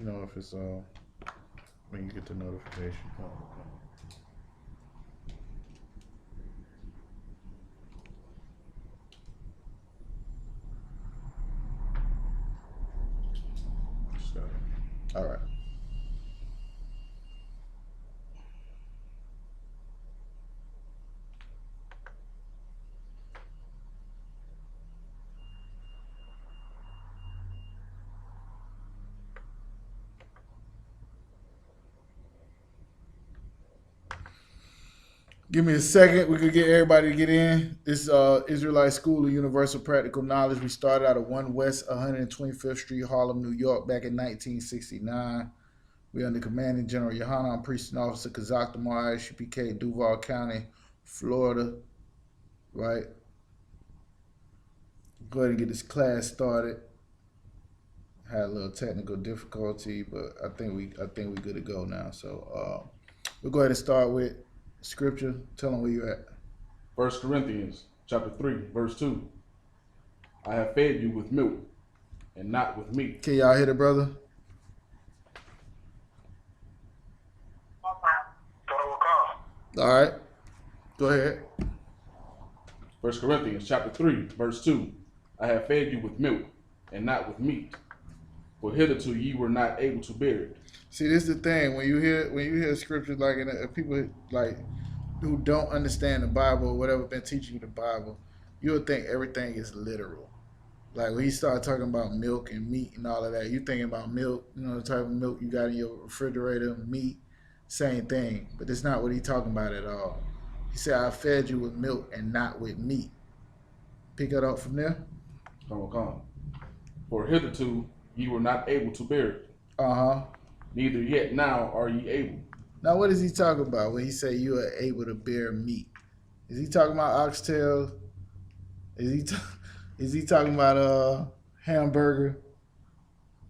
You know if it's when you get the notification. So, all right. Give me a second. We could get everybody to get in. This Israelite School of Universal Practical Knowledge. We started out of 1 West 125th Street, Harlem, New York, back in 1969. We under Commanding General Yohanan, I'm Priest and Officer Kazak Damar, ISUPK, Duval County, Florida. Right. Go ahead and get this class started. Had a little technical difficulty, but I think we good to go now. So we'll go ahead and start with scripture. Tell them where you're at. 1 Corinthians chapter 3, verse 2. I have fed you with milk and not with meat. Can y'all hear it, brother? All right. Go ahead. 1 Corinthians chapter 3, verse 2. I have fed you with milk and not with meat, for hitherto ye were not able to bear it. See, this is the thing. When you hear scriptures like people like who don't understand the Bible or whatever been teaching you the Bible, you'll think everything is literal. Like when you start talking about milk and meat and all of that, you thinking about milk, you know, the type of milk you got in your refrigerator, meat, same thing. But that's not what he's talking about at all. He said, I fed you with milk and not with meat. Pick it up from there. Come. For hitherto ye were not able to bear it. Uh-huh. Neither yet now are ye able. Now what is he talking about when he say you are able to bear meat? Is he talking about oxtail? Is he talking about hamburger,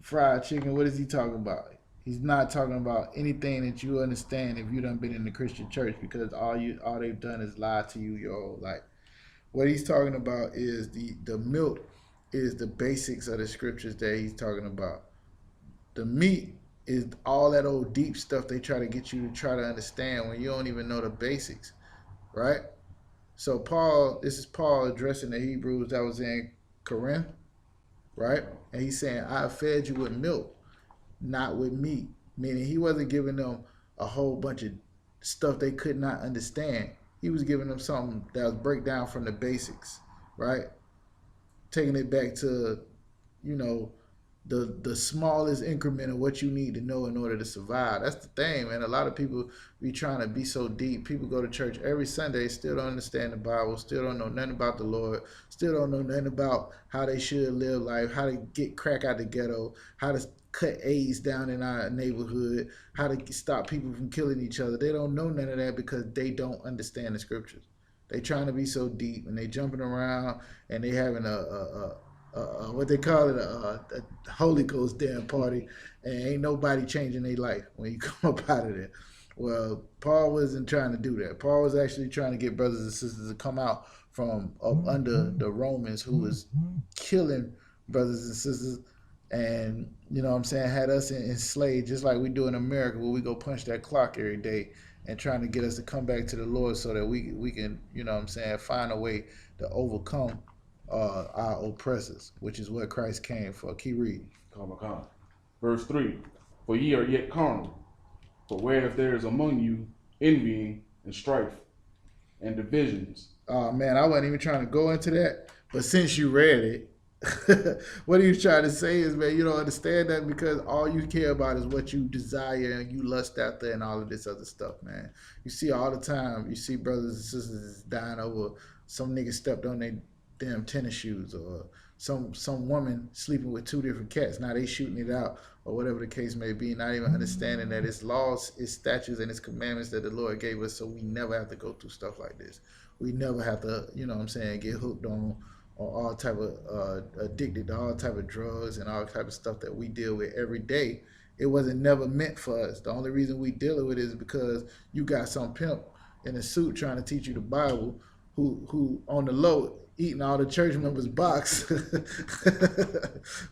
fried chicken? What is he talking about? He's not talking about anything that you understand if you done been in the Christian church, because all they've done is lie to you your whole life. What he's talking about is the milk is the basics of the scriptures that he's talking about. The meat is all that old deep stuff they try to get you to try to understand when you don't even know the basics, right? So this is Paul addressing the Hebrews that was in Corinth, right? And he's saying, I fed you with milk, not with meat. Meaning he wasn't giving them a whole bunch of stuff they could not understand. He was giving them something that was breakdown from the basics, right? Taking it back to, you know, the smallest increment of what you need to know in order to survive. That's the thing, man. A lot of people be trying to be so deep. People go to church every Sunday, still don't understand the Bible, still don't know nothing about the Lord, still don't know nothing about how they should live life, how to get crack out the ghetto, how to cut AIDS down in our neighborhood, how to stop people from killing each other. They don't know none of that because they don't understand the scriptures. They trying to be so deep and they jumping around and they having what they call it, a Holy Ghost damn party, and ain't nobody changing their life when you come up out of there. Well, Paul wasn't trying to do that. Paul was actually trying to get brothers and sisters to come out from up under the Romans, who was killing brothers and sisters, and you know what I'm saying, had us enslaved just like we do in America, where we go punch that clock every day and trying to get us to come back to the Lord so that we can, you know what I'm saying, find a way to overcome our oppressors, which is what Christ came for. Keep reading. Come. Verse 3. For ye are yet carnal. For where if there is among you envying and strife and divisions. Oh man, I wasn't even trying to go into that, but since you read it, what he's trying to say is, man, you don't understand that because all you care about is what you desire and you lust after and all of this other stuff, man. You see all the time, you see brothers and sisters dying over some nigga stepped on their damn tennis shoes, or some woman sleeping with 2 different cats. Now they shooting it out, or whatever the case may be, not even understanding that it's laws, it's statutes, and it's commandments that the Lord gave us, so we never have to go through stuff like this. We never have to, you know what I'm saying, get hooked on all type of addicted to all type of drugs and all type of stuff that we deal with every day. It wasn't never meant for us. The only reason we deal with it is because you got some pimp in a suit trying to teach you the Bible, who on the low, eating all the church members' box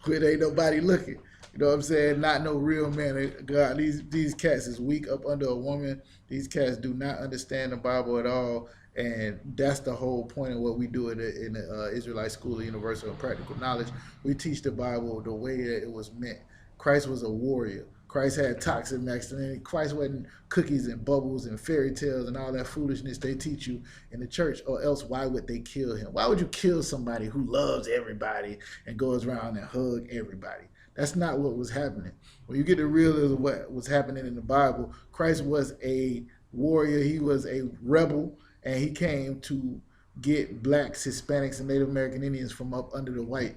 where ain't nobody looking. You know what I'm saying? Not no real man of God. These cats is weak up under a woman. These cats do not understand the Bible at all. And that's the whole point of what we do in the Israelite School of Universal and Practical Knowledge. We teach the Bible the way that it was meant. Christ was a warrior. Christ had toxic masculinity. Christ wasn't cookies and bubbles and fairy tales and all that foolishness they teach you in the church, or else why would they kill him? Why would you kill somebody who loves everybody and goes around and hug everybody? That's not what was happening. When you get the realism of what was happening in the Bible, Christ was a warrior. He was a rebel, and he came to get blacks, Hispanics, and Native American Indians from up under the white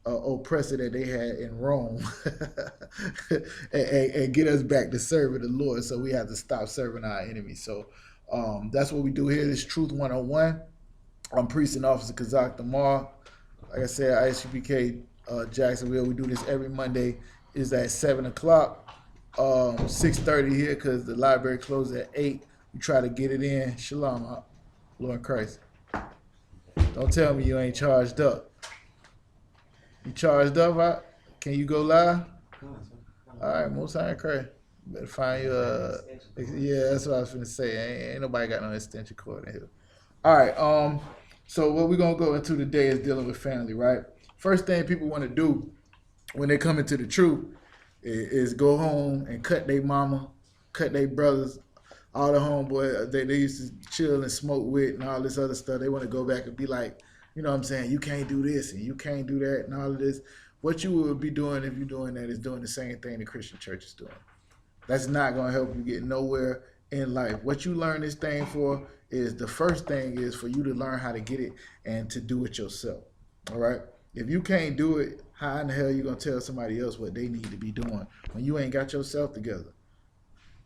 oppressor that they had in Rome and get us back to serving the Lord. So we have to stop serving our enemies. So that's what we do here. This Truth 101. I'm Priest and Officer Kazak Damar. Like I said, ISUPK Jacksonville. We do this every Monday. It's at 7 o'clock, 6:30 here because the library closes at 8. We try to get it in. Shalom, Lord Christ. Don't tell me you ain't charged up. You charged up, right? Can you go live? All right, most high Christ. Better find you yeah, that's what I was gonna say. Ain't nobody got no extension cord in here. All right, so what we're gonna go into today is dealing with family, right? First thing people want to do when they come into the truth is go home and cut their mama, cut their brothers, all the homeboys they used to chill and smoke with and all this other stuff. They want to go back and be like, you know what I'm saying, you can't do this and you can't do that and all of this. What you would be doing if you're doing that is doing the same thing the Christian church is doing. That's not going to help you get nowhere in life. What you learn this thing for is the first thing is for you to learn how to get it and to do it yourself. All right? If you can't do it, how in the hell are you going to tell somebody else what they need to be doing when you ain't got yourself together?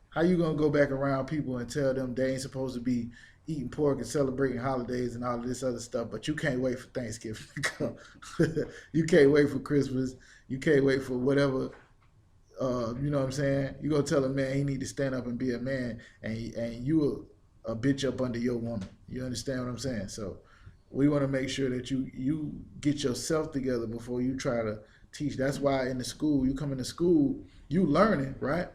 How you going to go back around people and tell them they ain't supposed to be eating pork and celebrating holidays and all of this other stuff, but you can't wait for Thanksgiving to come. You can't wait for Christmas. You can't wait for whatever, you know what I'm saying? You going to tell a man he need to stand up and be a man, and you a bitch up under your woman. You understand what I'm saying? So we want to make sure that you get yourself together before you try to teach. That's why in the school, you come into school, you learning, right?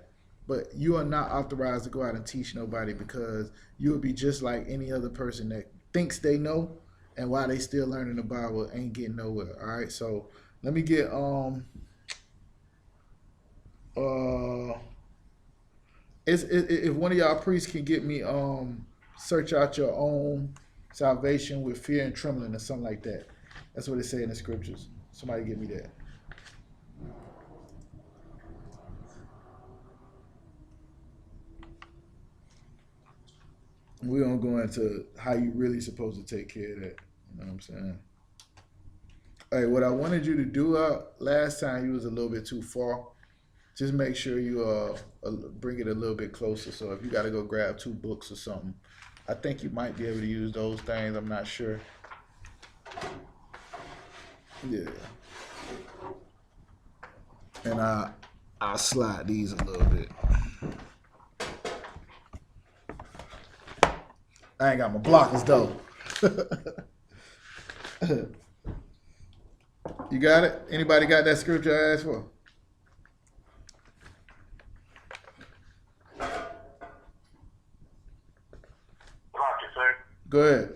But you are not authorized to go out and teach nobody, because you will be just like any other person that thinks they know, and while they still learning the Bible ain't getting nowhere. All right, so let me get if one of y'all priests can get me search out your own salvation with fear and trembling or something like that. That's what it say in the scriptures. Somebody give me that. We're going to go into how you really supposed to take care of that. You know what I'm saying? Hey, what I wanted you to do last time, you was a little bit too far. Just make sure you bring it a little bit closer. So if you got to go grab 2 books or something, I think you might be able to use those things. I'm not sure. Yeah. And I'll slide these a little bit. I ain't got my blockers though. You got it? Anybody got that scripture I asked for? Block it, sir. Go ahead.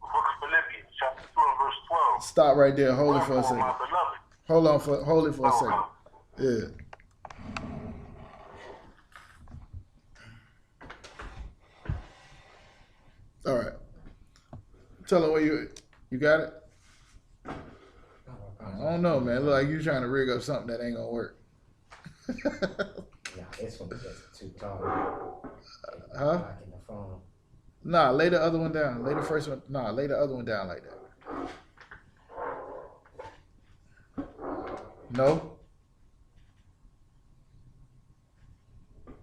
Book of Philippians, chapter 2 and verse 12. Stop right there. Hold it for a second. My beloved. Hold it for a second. Yeah. All right. Tell them where you got it? I don't know, man. Look like you trying to rig up something that ain't gonna work. Nah, this one is just too tall. Huh? Blocking the phone. Nah, lay the other one down. Lay the first one. Nah, lay the other one down like that. No?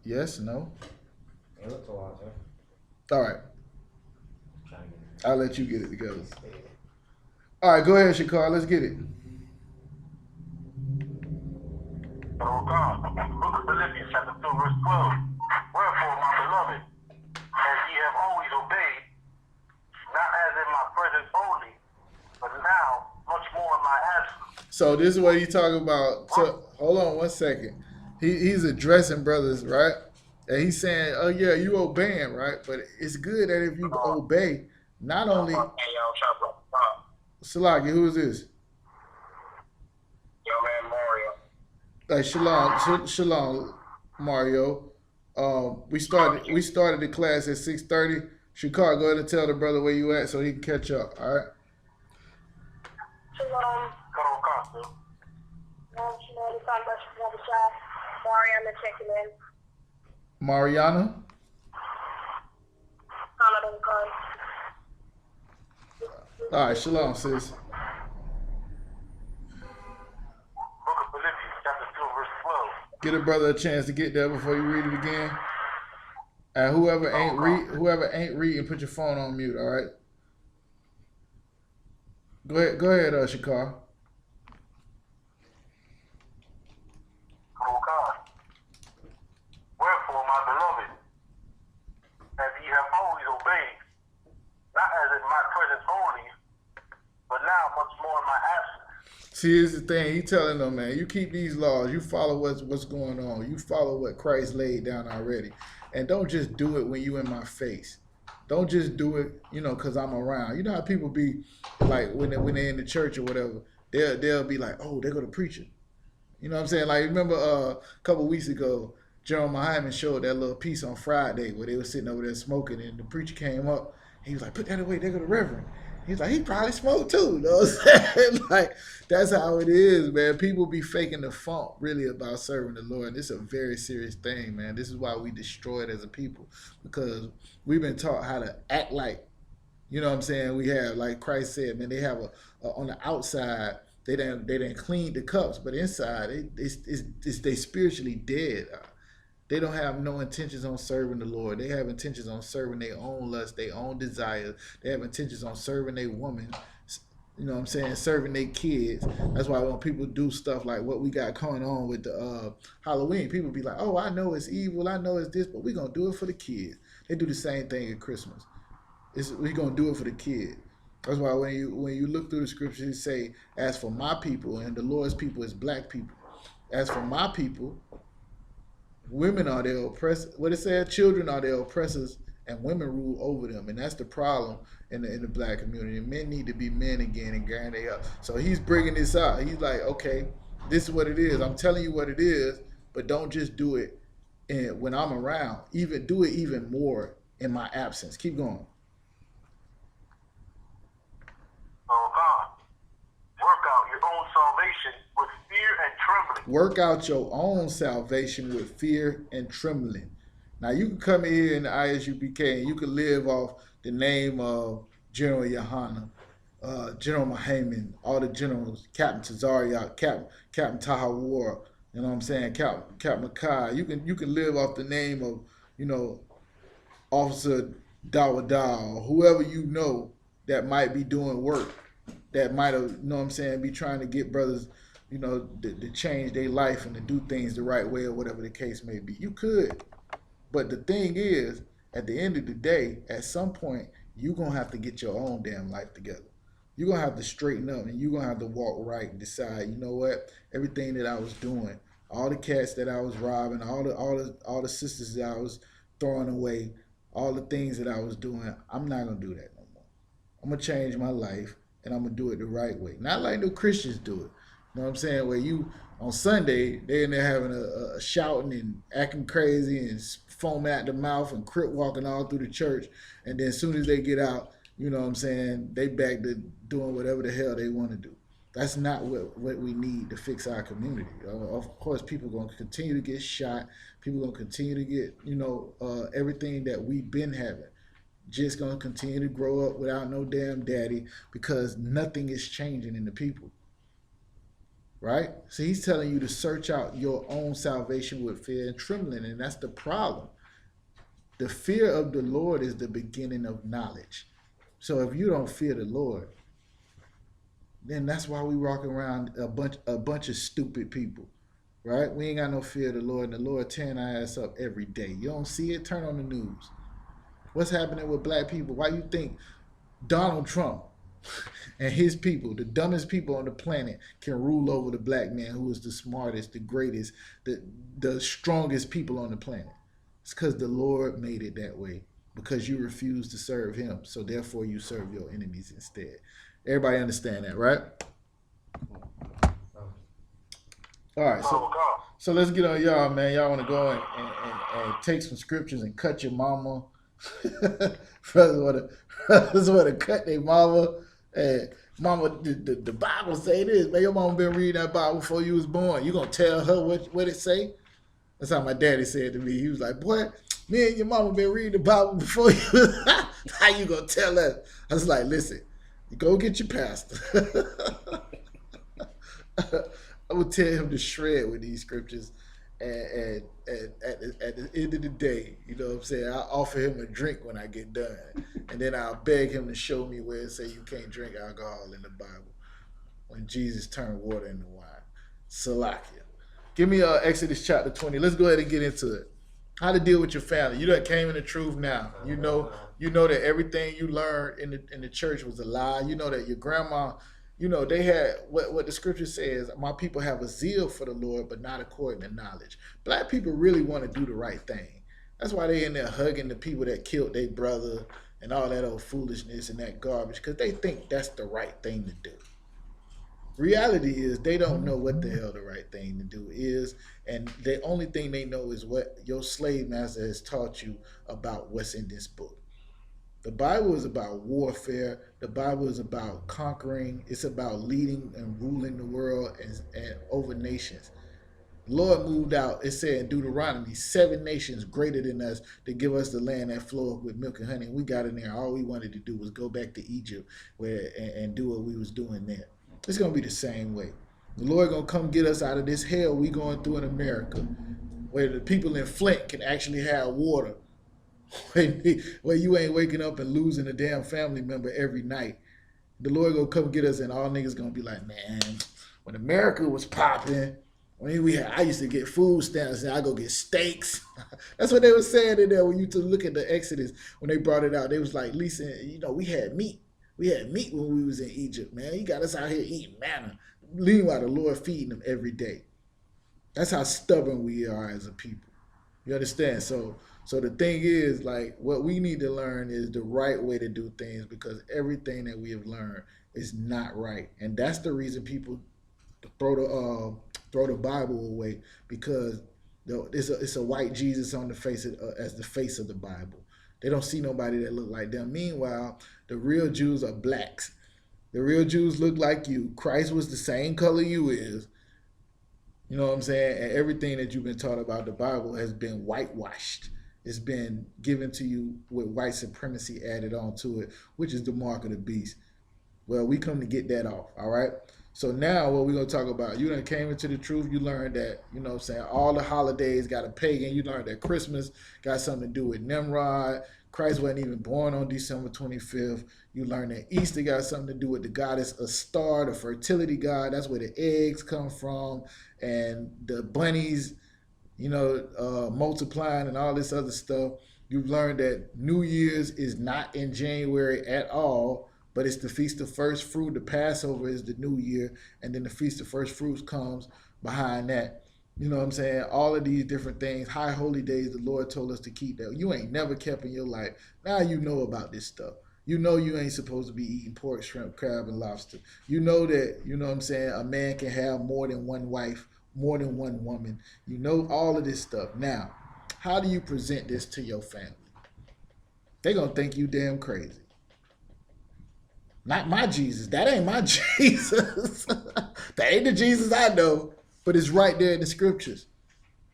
Yes, no? It looks tall, sir. All right. Trying to get I'll let you get it together. it. All right, go ahead, Shakar. Let's get it. Oh God. Book of Philippians, chapter 2, verse 12. Wherefore, my beloved, as ye have always So this is what he talking about. So hold on one second. He's addressing brothers, right? And he's saying, "Oh yeah, you obeying, right? But it's good that if you obey, not only Hey, yo, shut up. Salaki, who is this? Yo, man, Mario. Shalom, Mario. We started the class at 6:30. Shakar, go ahead and tell the brother where you at so he can catch up. All right. Shalom. Come on, Costa. Shalom, Mariana checking in. Mariana. All right, shalom, sis. Book of Philippians, chapter 2, verse 12. Get a brother a chance to get there before you read it again. And whoever ain't reading, put your phone on mute. All right. Go ahead, Shakar. Oh God. Wherefore, my beloved, as ye have always obeyed, not as in my presence only, but now much more in my absence. See, here's the thing. He telling them, man, you keep these laws. You follow what's going on. You follow what Christ laid down already. And don't just do it when you in my face. Don't just do it, because I'm around. You know how people be like when they're in the church or whatever. They'll be like, oh, they go to preaching. You know what I'm saying? Like, remember a couple weeks ago, Jerome Hyman showed that little piece on Friday where they were sitting over there smoking, and the preacher came up. He was like, put that away. They go to Reverend. He's like, he probably smoked too. You know what I'm saying? Like, that's how it is, man. People be faking the funk really about serving the Lord. And it's a very serious thing, man. This is why we destroyed as a people, because we've been taught how to act like, you know what I'm saying? We have, like Christ said, man, they have on the outside, they didn't clean the cups, but inside, they spiritually dead. They don't have no intentions on serving the Lord. They have intentions on serving their own lust, their own desires. They have intentions on serving their woman, you know what I'm saying, serving their kids. That's why when people do stuff like what we got going on with the Halloween, people be like, oh, I know it's evil, I know it's this, but we're going to do it for the kids. They do the same thing at Christmas. We're going to do it for the kids. That's why when you look through the scriptures, it say, as for my people, and the Lord's people is black people. As for my people, women are their oppressors. What it said, children are their oppressors, and women rule over them, and that's the problem in the black community. Men need to be men again and grind they up. So he's bringing this out. He's like, okay, this is what it is. I'm telling you what it is, but don't just do it when I'm around. Even do it even more in my absence. Keep going. Oh God. Work out your own salvation with fear and trembling. Work out your own salvation with fear and trembling. Now you can come in here in the ISUPK and you can live off the name of General Yohana, General Muhammad, all the generals, Captain Tazariak, Captain Tahawar, you know what I'm saying, Captain Makai. You can live off the name of, Officer Dawada, or whoever you know that might be doing work, that might have, you know what I'm saying, be trying to get brothers, to change their life and to do things the right way or whatever the case may be. You could. But the thing is, at the end of the day, at some point, you're going to have to get your own damn life together. You're going to have to straighten up and you're going to have to walk right and decide, you know what, everything that I was doing, all the cats that I was robbing, all the sisters that I was throwing away, all the things that I was doing, I'm not going to do that no more. I'm going to change my life and I'm going to do it the right way. Not like no Christians do it. You know what I'm saying? Where you, on Sunday, they're in there having a shouting and acting crazy and foaming at the mouth and crip walking all through the church. And then as soon as they get out, you know what I'm saying, they back to doing whatever the hell they want to do. That's not what we need to fix our community. Of course, people are going to continue to get shot. People are going to continue to get, everything that we've been having. Just going to continue to grow up without no damn daddy because nothing is changing in the people. Right? So he's telling you to search out your own salvation with fear and trembling, and that's the problem. The fear of the Lord is the beginning of knowledge. So if you don't fear the Lord, then that's why we walk around a bunch of stupid people. Right? We ain't got no fear of the Lord, and the Lord tearing our ass up every day. You don't see it? Turn on the news. What's happening with black people? Why you think Donald Trump, And his people, the dumbest people on the planet, can rule over the black man who is the smartest, the greatest, the strongest people on the planet. It's because the Lord made it that way. Because you refuse to serve him. So therefore you serve your enemies instead. Everybody understand that, right? All right, so let's get on y'all, man. Y'all want to go and take some scriptures and cut your mama. brothers want to cut their mama. And mama, the Bible say this, man. Your mama been reading that Bible before you was born. You gonna tell her what it say? That's how my daddy said to me. He was like, boy, me and your mama been reading the Bible before you. How you gonna tell us? I was like, listen, you go get your pastor. I would tell him to shred with these scriptures, and at the end of the day, you know what I'm saying, I'll offer him a drink when I get done, and then I'll beg him to show me where it say you can't drink alcohol in the Bible when Jesus turned water into wine. Salakia. Give me Exodus chapter 20. Let's go ahead and get into it. How to deal with your family. You done came in the truth now. You know that everything you learned in the church was a lie. You know that your grandma, you know, they had what the scripture says, my people have a zeal for the Lord, but not according to knowledge. Black people really want to do the right thing. That's why they in there hugging the people that killed their brother and all that old foolishness and that garbage, because they think that's the right thing to do. Reality is they don't know what the hell the right thing to do is, and the only thing they know is what your slave master has taught you about what's in this book. The Bible is about warfare. The Bible is about conquering. It's about leading and ruling the world and over nations. The Lord moved out, it said in Deuteronomy, 7 nations greater than us to give us the land that floweth with milk and honey. And we got in there. All we wanted to do was go back to Egypt and do what we was doing there. It's going to be the same way. The Lord going to come get us out of this hell we going through in America, where the people in Flint can actually have water, where you ain't waking up and losing a damn family member every night. The Lord going to come get us, and all niggas going to be like, man, when America was popping, I used to get food stamps and I go get steaks. That's what they were saying in there when you look at the Exodus. When they brought it out, they was like, Lisa, you know, we had meat. We had meat when we was in Egypt, man. He got us out here eating manna. Meanwhile, the Lord feeding them every day. That's how stubborn we are as a people. You understand? So the thing is, like, what we need to learn is the right way to do things, because everything that we have learned is not right. And that's the reason people throw the Bible away, because it's a white Jesus on the face as the face of the Bible. They don't see nobody that look like them. Meanwhile, the real Jews are blacks. The real Jews look like you. Christ was the same color you is. You know what I'm saying? And everything that you've been taught about the Bible has been whitewashed. It's been given to you with white supremacy added onto it, which is the mark of the beast. Well, we come to get that off, all right? So now what we're going to talk about, you done came into the truth. You learned that, you know what I'm saying, all the holidays got a pagan. You learned that Christmas got something to do with Nimrod. Christ wasn't even born on December 25th. You learned that Easter got something to do with the goddess Astar, the fertility god. That's where the eggs come from. And the bunnies, you know, multiplying and all this other stuff. You've learned that New Year's is not in January at all, but it's the Feast of First Fruit. The Passover is the New Year, and then the Feast of First Fruits comes behind that. You know what I'm saying? All of these different things, high holy days, the Lord told us to keep that. You ain't never kept in your life. Now you know about this stuff. You know you ain't supposed to be eating pork, shrimp, crab, and lobster. You know that, you know what I'm saying, a man can have more than one wife, more than one woman. You know all of this stuff. Now, how do you present this to your family? They're going to think you damn crazy. Not my Jesus. That ain't my Jesus. That ain't the Jesus I know. But it's right there in the scriptures.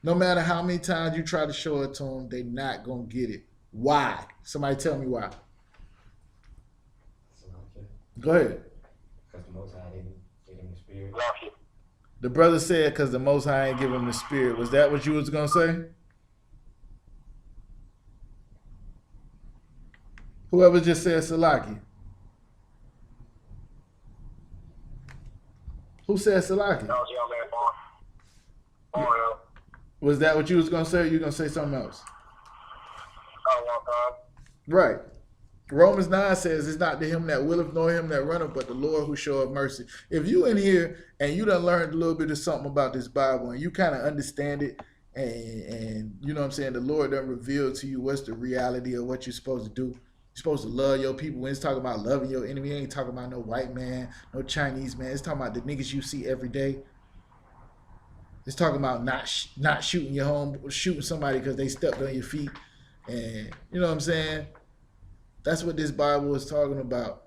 No matter how many times you try to show it to them, they're not going to get it. Why? Somebody tell me why. Go ahead. Because the Most High didn't give him the Spirit. The brother said because the Most High ain't give him the Spirit. Was that what you was going to say? Whoever just said Salaki. Who said Salaki? Was that what you was going to say, or you going to say something else? Right. Romans 9 says it's not to him that willeth nor him that runneth, but the Lord who showeth mercy. If you in here and you done learned a little bit of something about this Bible and you kind of understand it, and you know what I'm saying, the Lord done revealed to you what's the reality of what you're supposed to do. You're supposed to love your people. When it's talking about loving your enemy, it ain't talking about no white man, no Chinese man. It's talking about the niggas you see every day. It's talking about not shooting your home, shooting somebody because they stepped on your feet. And you know what I'm saying? That's what this Bible is talking about.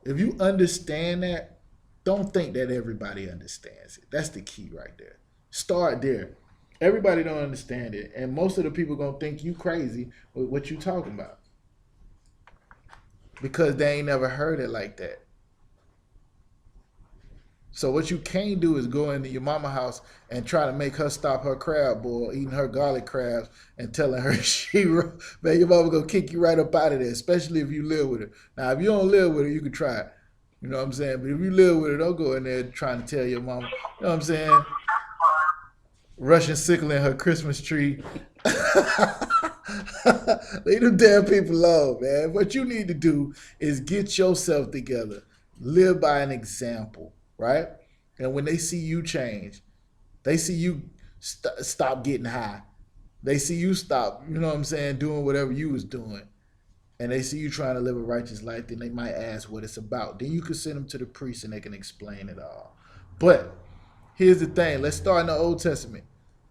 If you understand that, don't think that everybody understands it. That's the key right there. Start there. Everybody don't understand it. And most of the people going to think you crazy with what you talking about. Because they ain't never heard it like that. So what you can't do is go into your mama house and try to make her stop her crab boil, eating her garlic crabs, and telling her man, your mama gonna kick you right up out of there, especially if you live with her. Now, if you don't live with her, you can try it. You know what I'm saying? But if you live with her, don't go in there trying to tell your mama, you know what I'm saying? Russian sickling her Christmas tree. Leave them damn people alone, man. What you need to do is get yourself together. Live by an example. Right? And when they see you change, they see you stop getting high. They see you stop, you know what I'm saying, doing whatever you was doing. And they see you trying to live a righteous life, then they might ask what it's about. Then you can send them to the priest and they can explain it all. But here's the thing. Let's start in the Old Testament.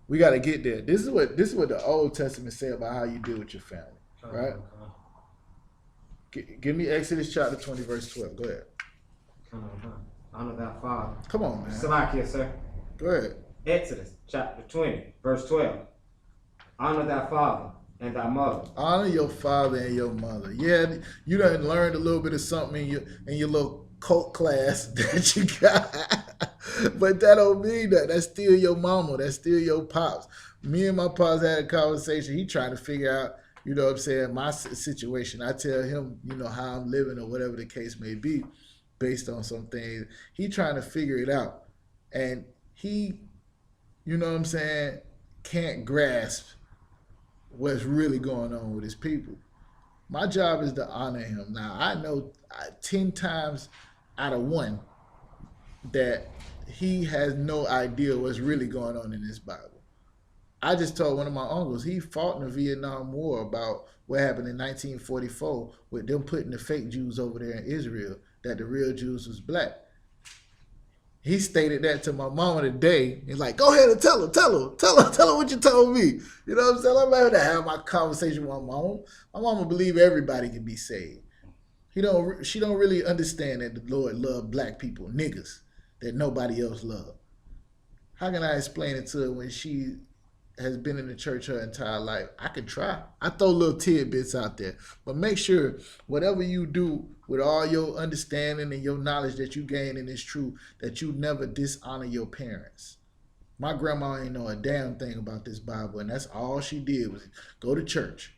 We got to get there. This is what the Old Testament say about how you deal with your family. Right? Give me Exodus chapter 20, verse 12. Go ahead. Honor thy father. Come on, man. Salakia, sir. Go ahead. Exodus chapter 20, verse 12. Honor thy father and thy mother. Honor your father and your mother. Yeah, you done learned a little bit of something in your little cult class that you got. But that don't mean that. That's still your mama. That's still your pops. Me and my pops had a conversation. He trying to figure out, you know what I'm saying, my situation. I tell him, you know, how I'm living or whatever the case may be, based on some things. He trying to figure it out. And he, you know what I'm saying, can't grasp what's really going on with his people. My job is to honor him. Now, I know 10 times out of 1 that he has no idea what's really going on in this Bible. I just told one of my uncles, he fought in the Vietnam War about what happened in 1944 with them putting the fake Jews over there in Israel, that the real Jews was black. He stated that to my mama today. He's like, go ahead and tell her what you told me. You know what I'm saying? I'm able to have my conversation with my mama. My mama believe everybody can be saved. She don't really understand that the Lord loved black people, niggas, that nobody else loved. How can I explain it to her when she has been in the church her entire life? I could try. I throw little tidbits out there. But make sure whatever you do with all your understanding and your knowledge that you gain in this truth, that you never dishonor your parents. My grandma ain't know a damn thing about this Bible, and that's all she did was go to church.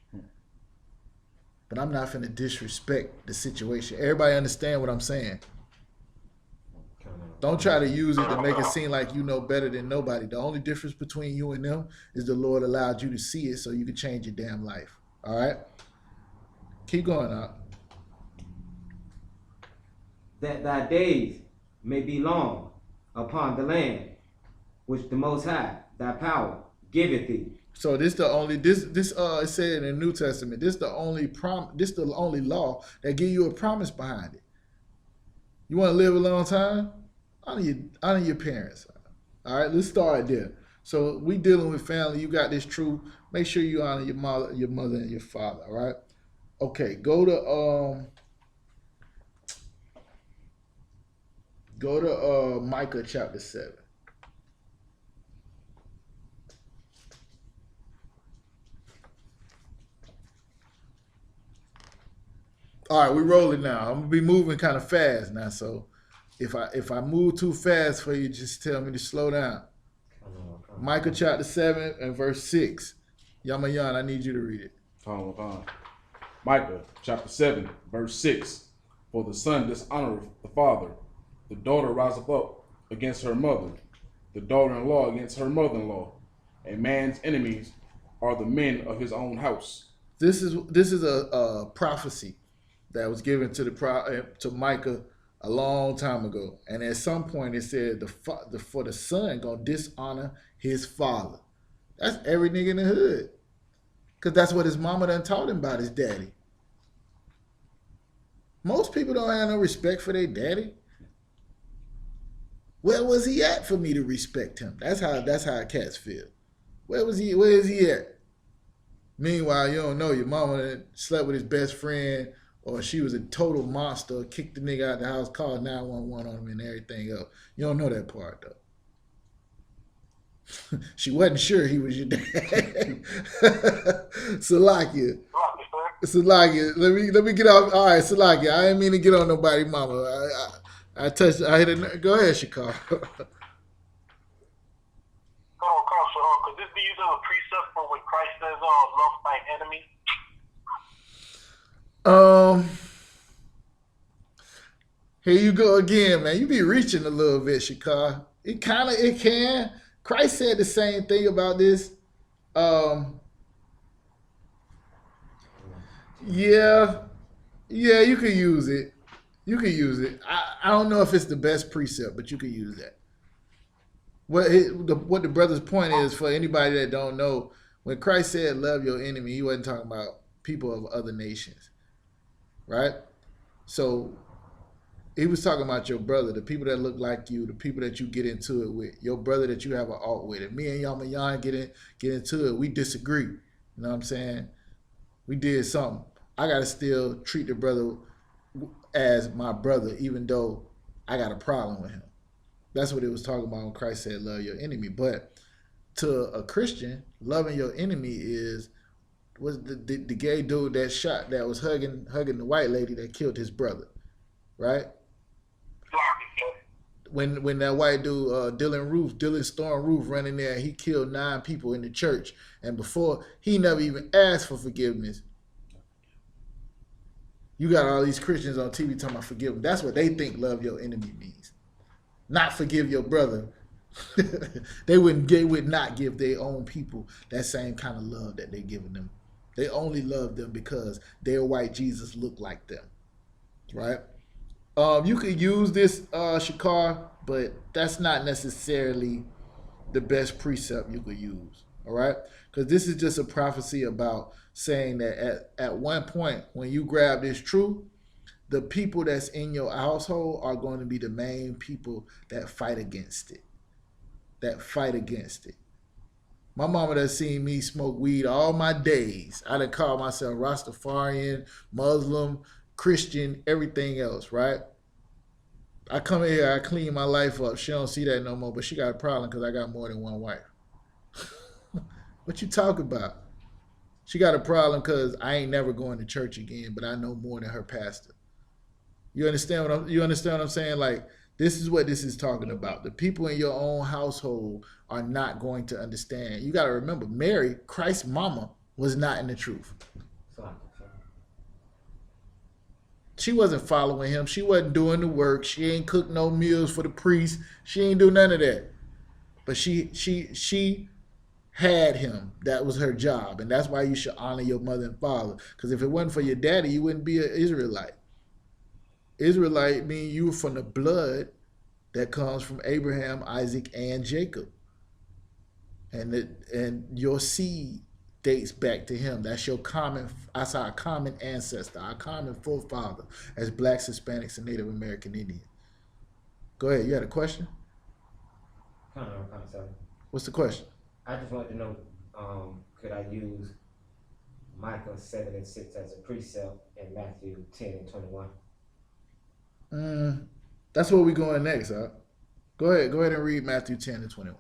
But I'm not finna disrespect the situation. Everybody understand what I'm saying? Don't try to use it to make it seem like you know better than nobody. The only difference between you and them is the Lord allowed you to see it so you can change your damn life. All right? Keep going out. That thy days may be long upon the land which the Most High, thy power, giveth thee. So this the only it said in the New Testament. This the only law that give you a promise behind it. You want to live a long time? Honor your parents. All right, let's start there. So we dealing with family. You got this truth. Make sure you honor your mother, and your father. All right. Okay, go to Micah chapter 7. All right, we rolling now. I'm gonna be moving kind of fast now, so if I move too fast for you, just tell me to slow down. Micah chapter 7 and verse 6. Yamayan, I need you to read it. Micah chapter 7, verse 6. For the son dishonoreth the father, the daughter riseth up against her mother, the daughter-in-law against her mother-in-law. A man's enemies are the men of his own house. This is a prophecy that was given to to Micah a long time ago. And at some point it said for the son gonna dishonor his father. That's every nigga in the hood. Cause that's what his mama done taught him about his daddy. Most people don't have no respect for their daddy. Where was he at for me to respect him? That's how cats feel. Where is he at? Meanwhile, you don't know your mama slept with his best friend, or she was a total monster, kicked the nigga out the house, called 911 on him and everything else. You don't know that part though. She wasn't sure he was your dad. Salakia. Salakia. Let me get off. All right, Salakia. I didn't mean to get on nobody, mama. I touched. I hit it. Go ahead, Shakar. Could this be used as a precept for when Christ says, love thy enemy? Here you go again, man. You be reaching a little bit, Shakar. It can. Christ said the same thing about this. Yeah, you could use it. I don't know if it's the best precept, but you could use that. What the brother's point is, for anybody that don't know, when Christ said love your enemy, he wasn't talking about people of other nations, right? So he was talking about your brother, the people that look like you, the people that you get into it with, your brother that you have an alt with. And me and Yamayan get into it, we disagree. You know what I'm saying? We did something. I gotta still treat the brother as my brother, even though I got a problem with him. That's what it was talking about when Christ said love your enemy. But to a Christian, loving your enemy was the gay dude that was hugging the white lady that killed his brother, right? When that white dude, Dylan Storm Roof, ran in there, he killed 9 people in the church, and before he never even asked for forgiveness. You got all these Christians on TV talking about forgive them. That's what they think love your enemy means. Not forgive your brother. They would not give their own people that same kind of love that they're giving them. They only love them because their white Jesus looked like them, right? You could use this, Shakar, but that's not necessarily the best precept you could use, all right? Because this is just a prophecy about saying that at one point, when you grab this truth, the people that's in your household are going to be the main people that fight against it. My mama done seen me smoke weed all my days. I done called myself Rastafarian, Muslim, Christian, everything else, right? I come in here, I clean my life up. She don't see that no more, but she got a problem because I got more than one wife. What you talking about? She got a problem because I ain't never going to church again, but I know more than her pastor. You understand what I'm saying? Like, this is what this is talking about. The people in your own household are not going to understand. You got to remember, Mary, Christ's mama, was not in the truth. She wasn't following him. She wasn't doing the work. She ain't cooked no meals for the priest. She ain't do none of that. But she had him. That was her job. And that's why you should honor your mother and father. Because if it wasn't for your daddy, you wouldn't be an Israelite. Israelite means you were from the blood that comes from Abraham, Isaac, and Jacob. And your seed dates back to him. That's our common ancestor, our common forefather as blacks, Hispanics, and Native American Indians. Go ahead. You had a question? Kind of, sorry. What's the question? I just wanted to know, could I use Micah 7:6 as a precept in Matthew 10:21? That's where we going next, huh? Go ahead and read Matthew 10:21.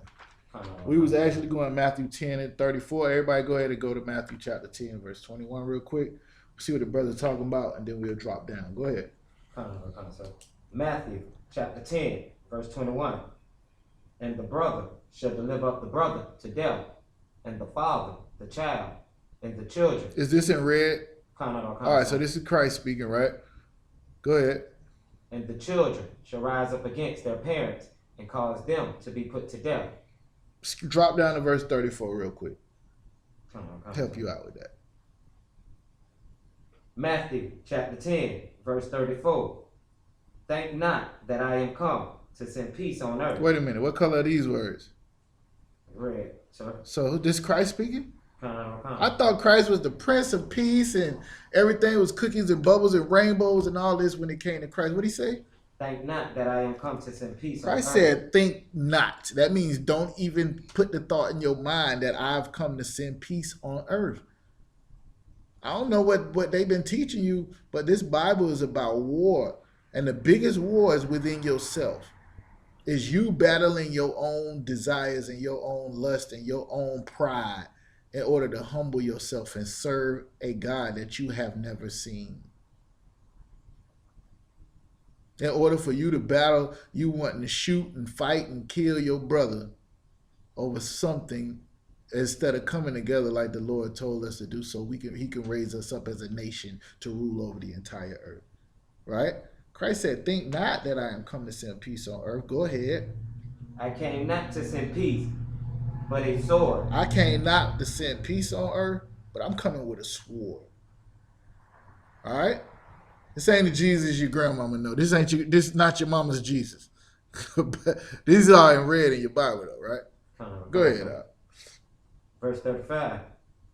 We was actually going Matthew 10:34. Everybody go ahead and go to Matthew chapter 10, verse 21 real quick. See what the brother's talking about, and then we'll drop down. Go ahead. Matthew chapter 10, verse 21. And the brother shall deliver up the brother to death, and the father, the child, and the children. Is this in red? All right, so this is Christ speaking, right? Go ahead. And the children shall rise up against their parents and cause them to be put to death. Drop down to verse 34 real quick. Help you out with that. Matthew chapter 10, verse 34. Think not that I am come to send peace on earth. Wait a minute. What color are these words? Red, sir. So this Christ speaking? Come. I thought Christ was the Prince of Peace and everything was cookies and bubbles and rainbows and all this when it came to Christ. What did he say? Think not that I am come to send peace on earth. Christ said, think not. That means don't even put the thought in your mind that I've come to send peace on earth. I don't know what they've been teaching you, but this Bible is about war. And the biggest war is within yourself. Is you battling your own desires and your own lust and your own pride in order to humble yourself and serve a God that you have never seen. In order for you to battle, you wanting to shoot and fight and kill your brother over something instead of coming together like the Lord told us to do so he can raise us up as a nation to rule over the entire earth. Right? Christ said, think not that I am come to send peace on earth. Go ahead. I came not to send peace, but a sword. I came not to send peace on earth, but I'm coming with a sword. All right? This ain't the Jesus your grandmama know. This is not your mama's Jesus. But these are in red in your Bible though, right? Go ahead. Verse 35.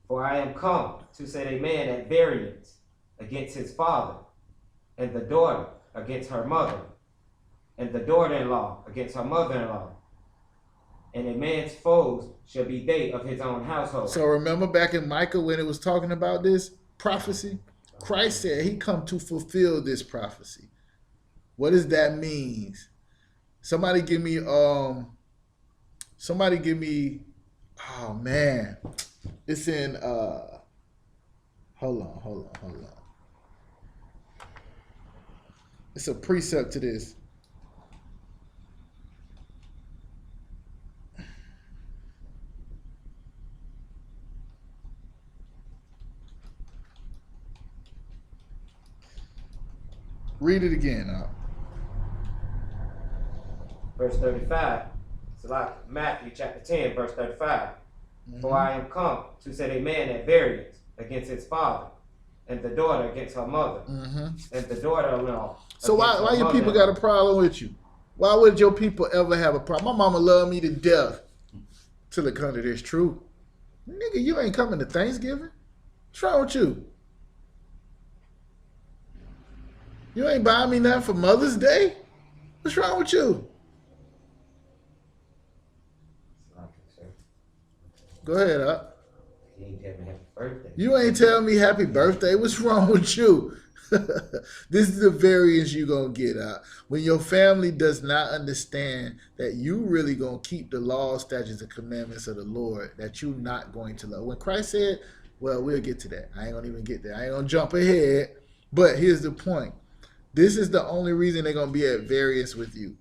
For I am come to set a man at variance against his father, and the daughter against her mother, and the daughter-in-law against her mother-in-law. And a man's foes shall be they of his own household. So remember back in Micah when it was talking about this prophecy? Christ said he come to fulfill this prophecy. What does that mean? Somebody give me, oh man. It's in, hold on. It's a precept to this. Read it again. Verse 35. It's like Matthew chapter 10, verse 35. Mm-hmm. For I am come to set a man at variance against his father, and the daughter against her mother, and the daughter-in-law. So why your people got a problem with you? Why would your people ever have a problem? My mama loved me to death till it come to this truth. Nigga, you ain't coming to Thanksgiving? What's wrong with you? You ain't buying me nothing for Mother's Day? What's wrong with you? Go ahead, up. You ain't telling me happy birthday. You ain't telling me happy birthday. What's wrong with you? This is the variance you gonna get out. When your family does not understand that you really gonna keep the laws, statutes, and commandments of the Lord, that you not going to love. When Christ said, well, we'll get to that. I ain't gonna even get there. I ain't gonna jump ahead. But here's the point. This is the only reason they're gonna be at variance with you.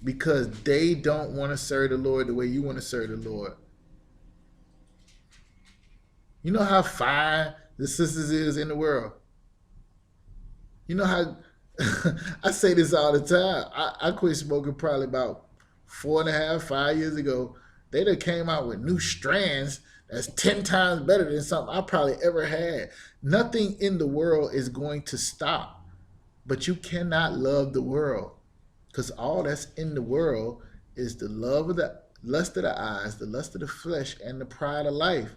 Because they don't want to serve the Lord the way you want to serve the Lord. You know how fine the sisters is in the world? You know how, I say this all the time. I quit smoking probably about 4.5, 5 years ago. They done came out with new strands that's 10 times better than something I probably ever had. Nothing in the world is going to stop. But you cannot love the world. Because all that's in the world is the love of the lust of the eyes, the lust of the flesh, and the pride of life.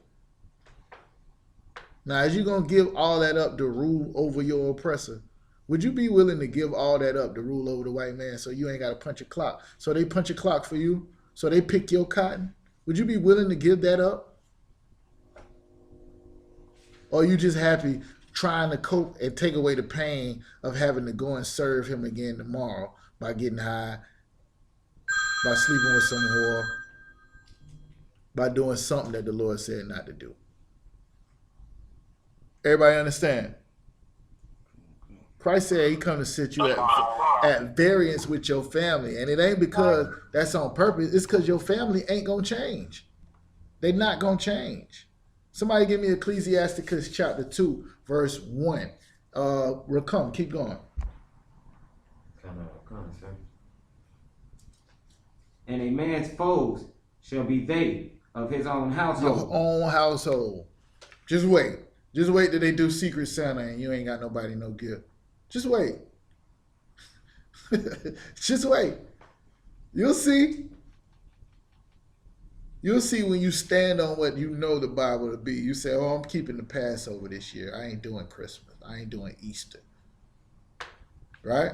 Now, is you going to give all that up to rule over your oppressor? Would you be willing to give all that up to rule over the white man so you ain't got to punch a clock? So they punch a clock for you? So they pick your cotton? Would you be willing to give that up? Or are you just happy trying to cope and take away the pain of having to go and serve him again tomorrow by getting high, by sleeping with some whore, by doing something that the Lord said not to do? Everybody understand? Christ said he come to sit you at variance with your family. And it ain't because that's on purpose. It's because your family ain't going to change. They're not going to change. Somebody give me Ecclesiasticus chapter 2, verse 1. Come, keep going. Come, sir. And a man's foes shall be they of his own household. Your own household. Just wait. Just wait till they do Secret Santa and you ain't got nobody no gift. Just wait. Just wait. You'll see. You'll see when you stand on what you know the Bible to be. You say, oh, I'm keeping the Passover this year. I ain't doing Christmas. I ain't doing Easter. Right?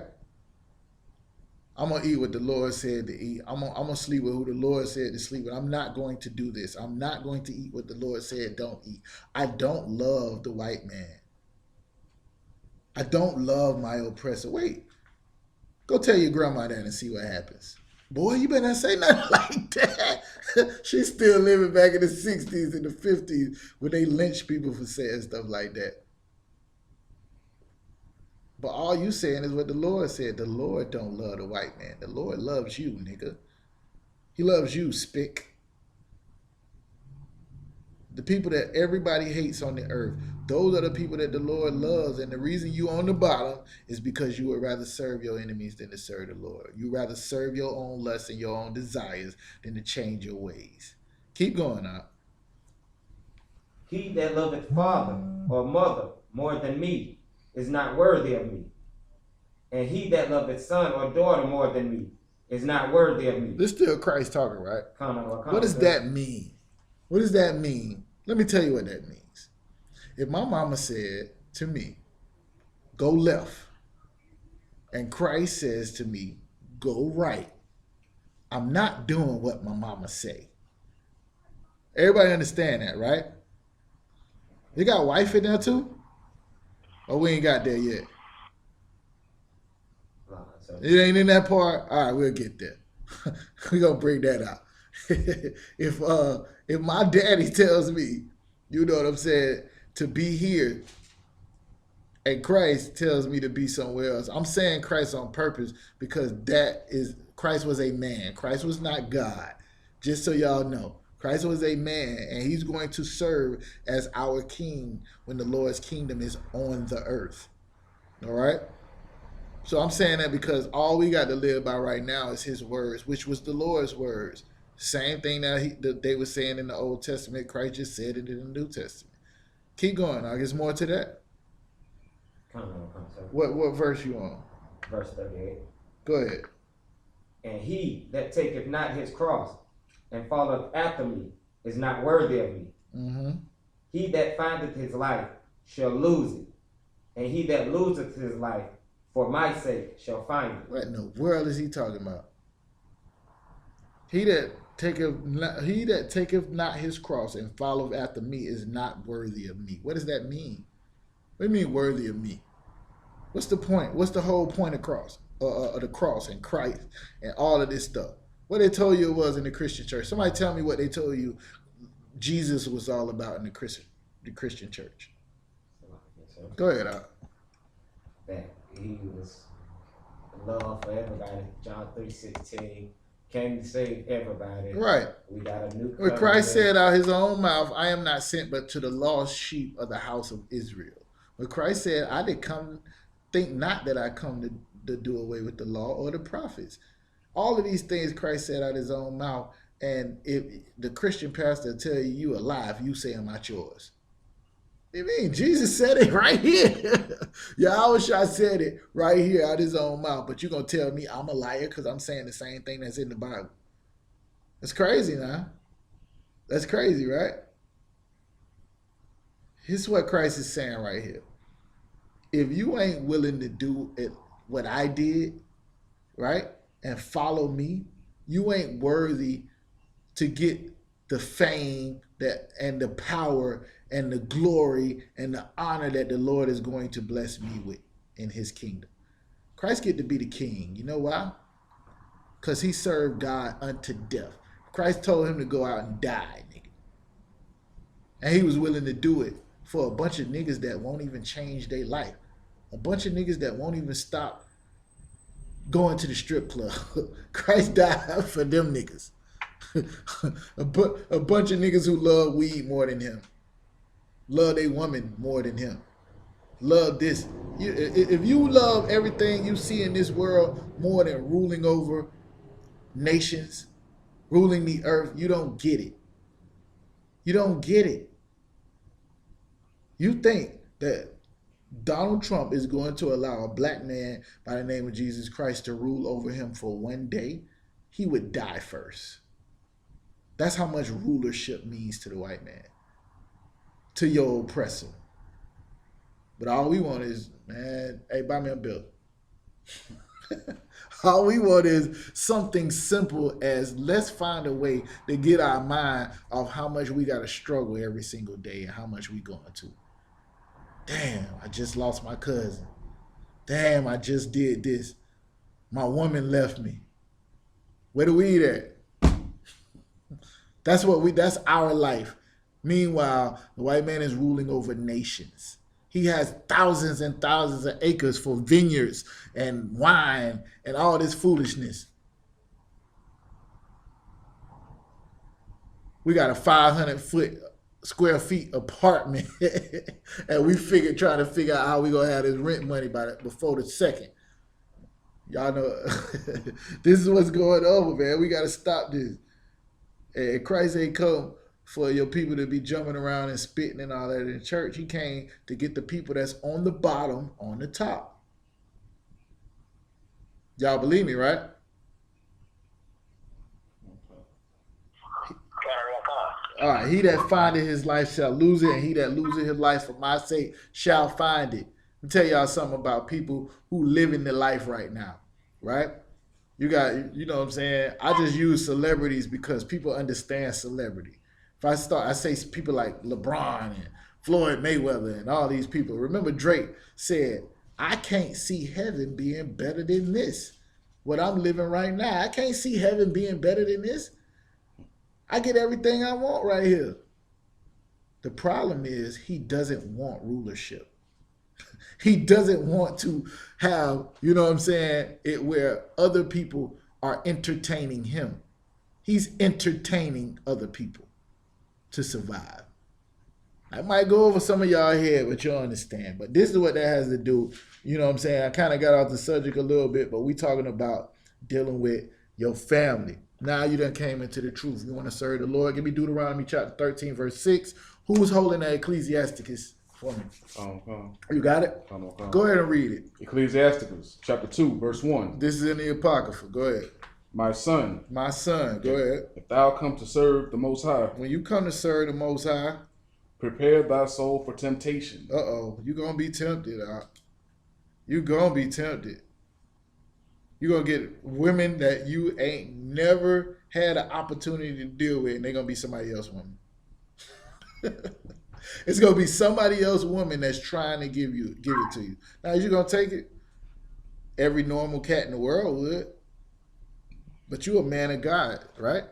I'm going to eat what the Lord said to eat. I'm going to sleep with who the Lord said to sleep with. I'm not going to do this. I'm not going to eat what the Lord said don't eat. I don't love the white man. I don't love my oppressor. Wait. Go tell your grandma that and see what happens. Boy, you better not say nothing like that. She's still living back in the 60s and the 50s when they lynched people for saying stuff like that. But all you saying is what the Lord said. The Lord don't love the white man. The Lord loves you, nigga. He loves you, spick. The people that everybody hates on the earth, those are the people that the Lord loves. And the reason you on the bottom is because you would rather serve your enemies than to serve the Lord. You rather serve your own lusts and your own desires than to change your ways. Keep going up. He that loveth father or mother more than me is not worthy of me. And he that loveth son or daughter more than me is not worthy of me. This is still Christ talking, right? What does that mean? What does that mean? Let me tell you what that means. If my mama said to me, go left, and Christ says to me, go right, I'm not doing what my mama say. Everybody understand that, right? You got wife in there too? Or we ain't got there yet? It ain't in that part? All right, we'll get there. We're going to bring that out. If my daddy tells me, you know what I'm saying, to be here, and Christ tells me to be somewhere else, I'm saying Christ on purpose because Christ was a man. Christ was not God. Just so y'all know. Christ was a man, and he's going to serve as our king when the Lord's kingdom is on the earth. All right? So I'm saying that because all we got to live by right now is his words, which was the Lord's words. Same thing that they were saying in the Old Testament, Christ just said it in the New Testament. Keep going. Now, there's more to that. What verse you on? Verse 38. Go ahead. And he that taketh not his cross and followeth after me is not worthy of me. Mm-hmm. He that findeth his life shall lose it, and he that loseth his life for my sake shall find it. What in the world is he talking about? He that taketh not his cross and followeth after me is not worthy of me. What does that mean? What do you mean worthy of me? What's the point? What's the whole point of the cross and Christ and all of this stuff? What they told you it was in the Christian church. Somebody tell me what they told you Jesus was all about in the Christian church. Go ahead, Al. That he was love for everybody. John 3:16 came to save everybody. Right. We got a new covenant. When Christ said out his own mouth, I am not sent but to the lost sheep of the house of Israel. When Christ said, I did come, think not that I come to do away with the law or the prophets. All of these things Christ said out his own mouth, and if the Christian pastor tell you a lie if you say them out yours. What do you mean? Jesus said it right here. Yahweh said it right here out his own mouth, but you're going to tell me I'm a liar because I'm saying the same thing that's in the Bible. That's crazy, now. That's crazy, right? Here's what Christ is saying right here. If you ain't willing to do it, what I did, right, and follow me, you ain't worthy to get the fame that and the power and the glory and the honor that the Lord is going to bless me with in his kingdom. Christ get to be the king. You know why? Because he served God unto death. Christ told him to go out and die, nigga. And he was willing to do it for a bunch of niggas that won't even change their life. A bunch of niggas that won't even stop going to the strip club. Christ died for them niggas. a bunch of niggas who love weed more than him. Love a woman more than him. Love this. If you love everything you see in this world more than ruling over nations, ruling the earth, you don't get it. You don't get it. You think that Donald Trump is going to allow a black man by the name of Jesus Christ to rule over him for one day? He would die first. That's how much rulership means to the white man, to your oppressor. But all we want is, man, hey, buy me a bill. All we want is something simple as let's find a way to get our mind off how much we got to struggle every single day and how much we going to. Damn, I just lost my cousin. Damn, I just did this. My woman left me. Where do we eat at? That's our life. Meanwhile, the white man is ruling over nations. He has thousands and thousands of acres for vineyards and wine and all this foolishness. We got a 500 square feet apartment and we trying to figure out how we gonna have this rent money before the second. Y'all know this is what's going on, man. We gotta stop this. And Christ ain't come for your people to be jumping around and spitting and all that in church. He came to get the people that's on the bottom on the top. Y'all believe me, right? All right, he that findeth his life shall lose it, and he that loseth his life for my sake shall find it. Let me tell y'all something about people who live in the life right now, right? You got, you know what I'm saying? I just use celebrities because people understand celebrity. If I say people like LeBron and Floyd Mayweather and all these people. Remember Drake said, I can't see heaven being better than this. What I'm living right now, I can't see heaven being better than this. I get everything I want right here. The problem is he doesn't want rulership. He doesn't want to have, you know what I'm saying, it where other people are entertaining him. He's entertaining other people to survive. I might go over some of y'all head, but you'll understand. But this is what that has to do. You know what I'm saying? I kind of got off the subject a little bit, but we talking about dealing with your family. Now you done came into the truth. You want to serve the Lord. Give me Deuteronomy chapter 13, verse 6. Who's holding that Ecclesiasticus for me? You got it? Go ahead and read it. Ecclesiasticus chapter 2, verse 1. This is in the Apocrypha. Go ahead. My son. Go ahead. If thou come to serve the Most High. When you come to serve the Most High. Prepare thy soul for temptation. Uh-oh. You're going to be tempted. You're going to be tempted. You're going to get women that you ain't never had an opportunity to deal with, and they're going to be somebody else's woman. It's going to be somebody else's woman that's trying to give it to you. Now, is you going to take it? Every normal cat in the world would. But you a man of God, right?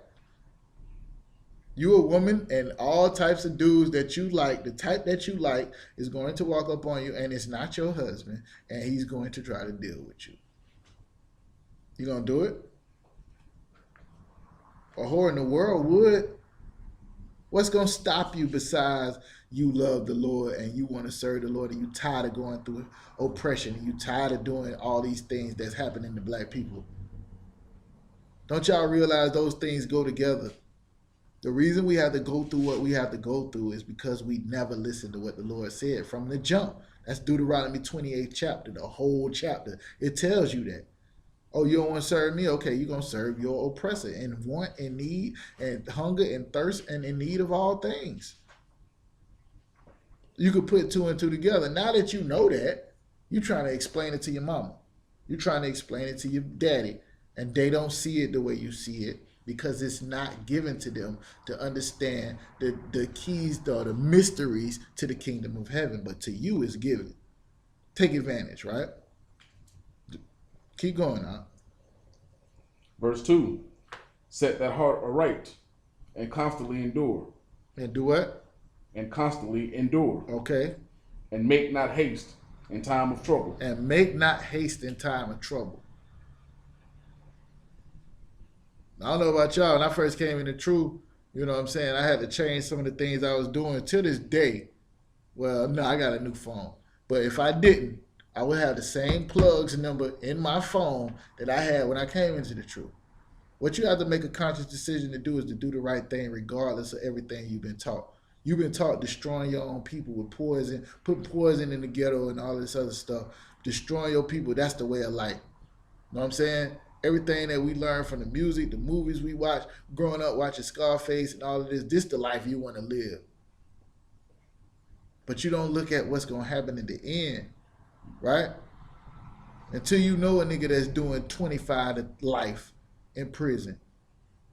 You a woman, and all types of dudes that you like, the type that you like, is going to walk up on you, and it's not your husband, and he's going to try to deal with you. You gonna do it? A whore in the world would. What's gonna stop you besides you love the Lord and you want to serve the Lord and you tired of going through oppression and you tired of doing all these things that's happening to black people? Don't y'all realize those things go together? The reason we have to go through what we have to go through is because we never listened to what the Lord said from the jump. That's Deuteronomy 28th chapter, the whole chapter. It tells you that. Oh, you don't want to serve me? Okay, you're going to serve your oppressor and want and need and hunger and thirst and in need of all things. You could put two and two together. Now that you know that, you're trying to explain it to your mama. You're trying to explain it to your daddy. And they don't see it the way you see it because it's not given to them to understand the keys or the mysteries to the kingdom of heaven. But to you, it's given. Take advantage, right? Keep going on. Verse 2. Set that heart aright and constantly endure. And do what? And constantly endure. Okay. And make not haste in time of trouble. And make not haste in time of trouble. I don't know about y'all. When I first came into truth, you know what I'm saying, I had to change some of the things I was doing. To this day, well, no, I got a new phone. But if I didn't, I would have the same plugs number in my phone that I had when I came into the truth. What you have to make a conscious decision to do is to do the right thing regardless of everything you've been taught. You've been taught destroying your own people with poison, put poison in the ghetto and all this other stuff. Destroying your people, that's the way of life. You know what I'm saying? Everything that we learn from the music, the movies we watch, growing up watching Scarface and all of this the life you want to live. But you don't look at what's going to happen in the end, right? Until you know a nigga that's doing 25 to life in prison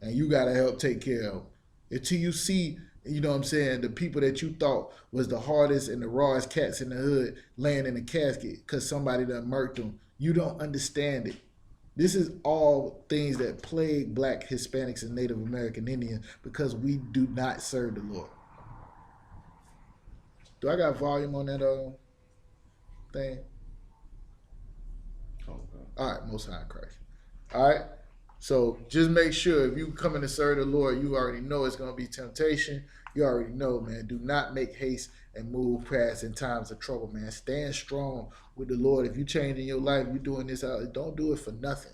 and you got to help take care of. Until you see, you know what I'm saying, the people that you thought was the hardest and the rawest cats in the hood laying in a casket because somebody done murked them. You don't understand it. This is all things that plague Black, Hispanics, and Native American Indians because we do not serve the Lord. Do I got volume on that thing? All right, Most High in Christ. All right. So just make sure if you come in to serve the Lord, you already know it's going to be temptation. You already know, man. Do not make haste and move past in times of trouble, man. Stand strong with the Lord. If you changing your life, you doing this out, don't do it for nothing.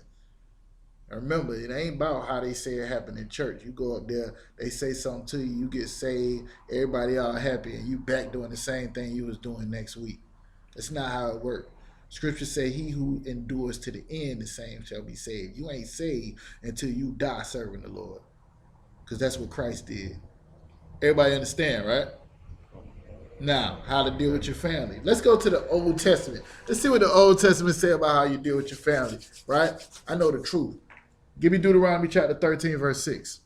And remember, it ain't about how they say it happened in church. You go up there, they say something to you, you get saved, everybody all happy, and you back doing the same thing you was doing next week. That's not how it works. Scripture say, he who endures to the end, the same shall be saved. You ain't saved until you die serving the Lord. Because that's what Christ did. Everybody understand, right? Now, how to deal with your family. Let's go to the Old Testament. Let's see what the Old Testament say about how you deal with your family, right? I know the truth. Give me Deuteronomy chapter 13, verse 6.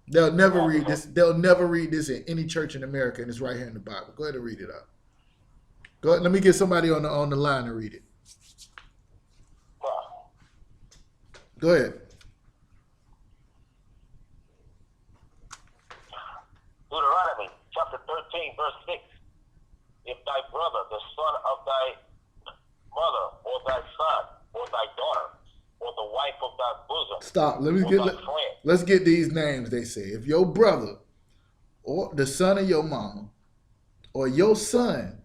They'll never read this. They'll never read this in any church in America, and it's right here in the Bible. Go ahead and read it out. Go ahead. Let me get somebody on the line to read it. Go ahead. Deuteronomy chapter 13, verse 6. If thy brother, the son of thy mother, or thy son, or thy daughter, or the wife of thy bosom. Stop. Let's get these names they say. If your brother, or the son of your mama, or your son,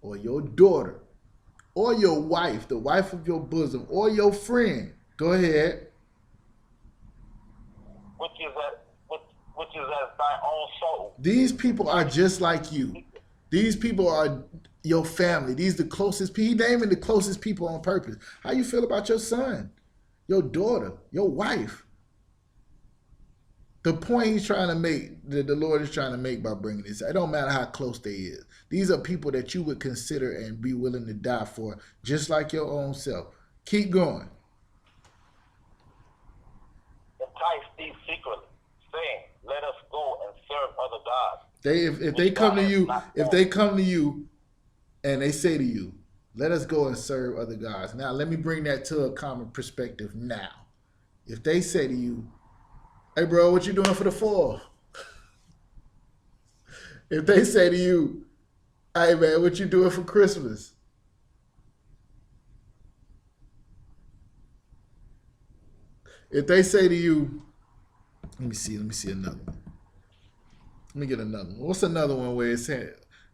or your daughter, or your wife, the wife of your bosom, or your friend, go ahead. Which is as thy own soul. These people are just like you. These people are your family. These the closest people. He naming the closest people on purpose. How you feel about your son, your daughter, your wife? The point he's trying to make, that the Lord is trying to make by bringing this, it don't matter how close they is. These are people that you would consider and be willing to die for, just like your own self. Keep going. Entice thee secretly, saying, let us go and serve other gods. If they come to you and they say to you, let us go and serve other gods. Now, let me bring that to a common perspective now. If they say to you, hey, bro, what you doing for the fall? If they say to you, hey, man, what you doing for Christmas? If they say to you, let me see another one. Let me get another one. What's another one where it's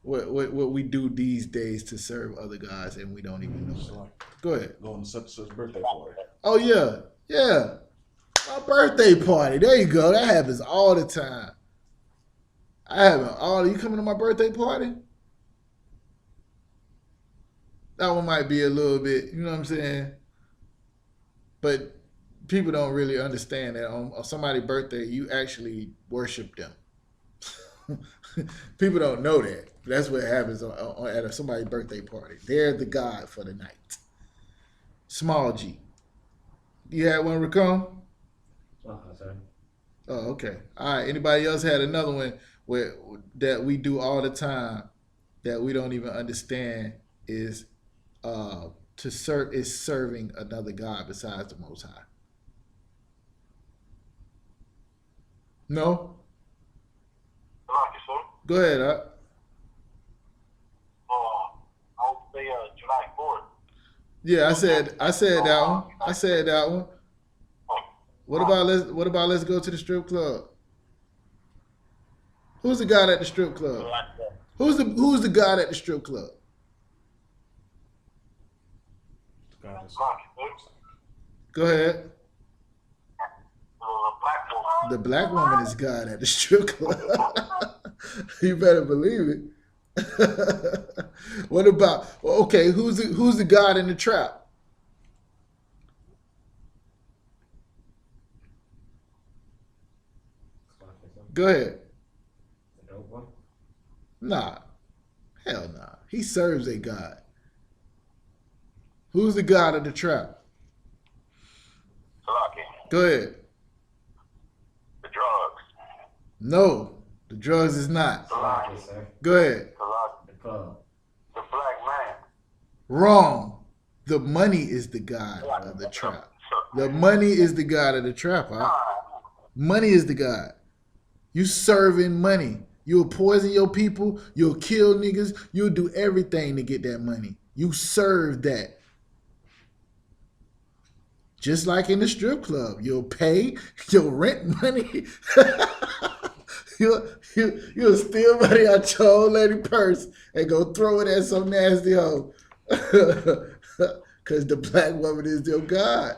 what we do these days to serve other guys and we don't even know it? Go ahead. Going to such and such birthday party. Oh, yeah. Yeah. My birthday party. There you go. That happens all the time. You coming to my birthday party? That one might be a little bit, you know what I'm saying? But people don't really understand that on somebody's birthday, you actually worship them. People don't know that. That's what happens at somebody's birthday party. They're the God for the night. Small G. You had one, Racon? Sorry. Oh, okay. All right. Anybody else had another one that we do all the time that we don't even understand is serving another God besides the Most High? No? Go ahead, I would say July 4th. Yeah, I said that one. I said that one. What about let's go to the strip club? Who's the guy at the strip club? Who's the guy at the strip club? Go ahead. The black woman is God at the strip club. You better believe it. What about, okay, who's the God in the trap? Go ahead. The dope one? Nah. Hell nah. He serves a God. Who's the God of the trap? Salaki. Go ahead. The drugs. No, the drugs is not. Salaki, sir. Go ahead. Salaki. The club. The black man. Wrong. The money is the God of the trap. The money is the God of the trap. Huh? Money is the God. You serving money. You'll poison your people. You'll kill niggas. You'll do everything to get that money. You serve that. Just like in the strip club, you'll pay your rent money. you'll steal money out your old lady purse and go throw it at some nasty hoe. Because the black woman is your God.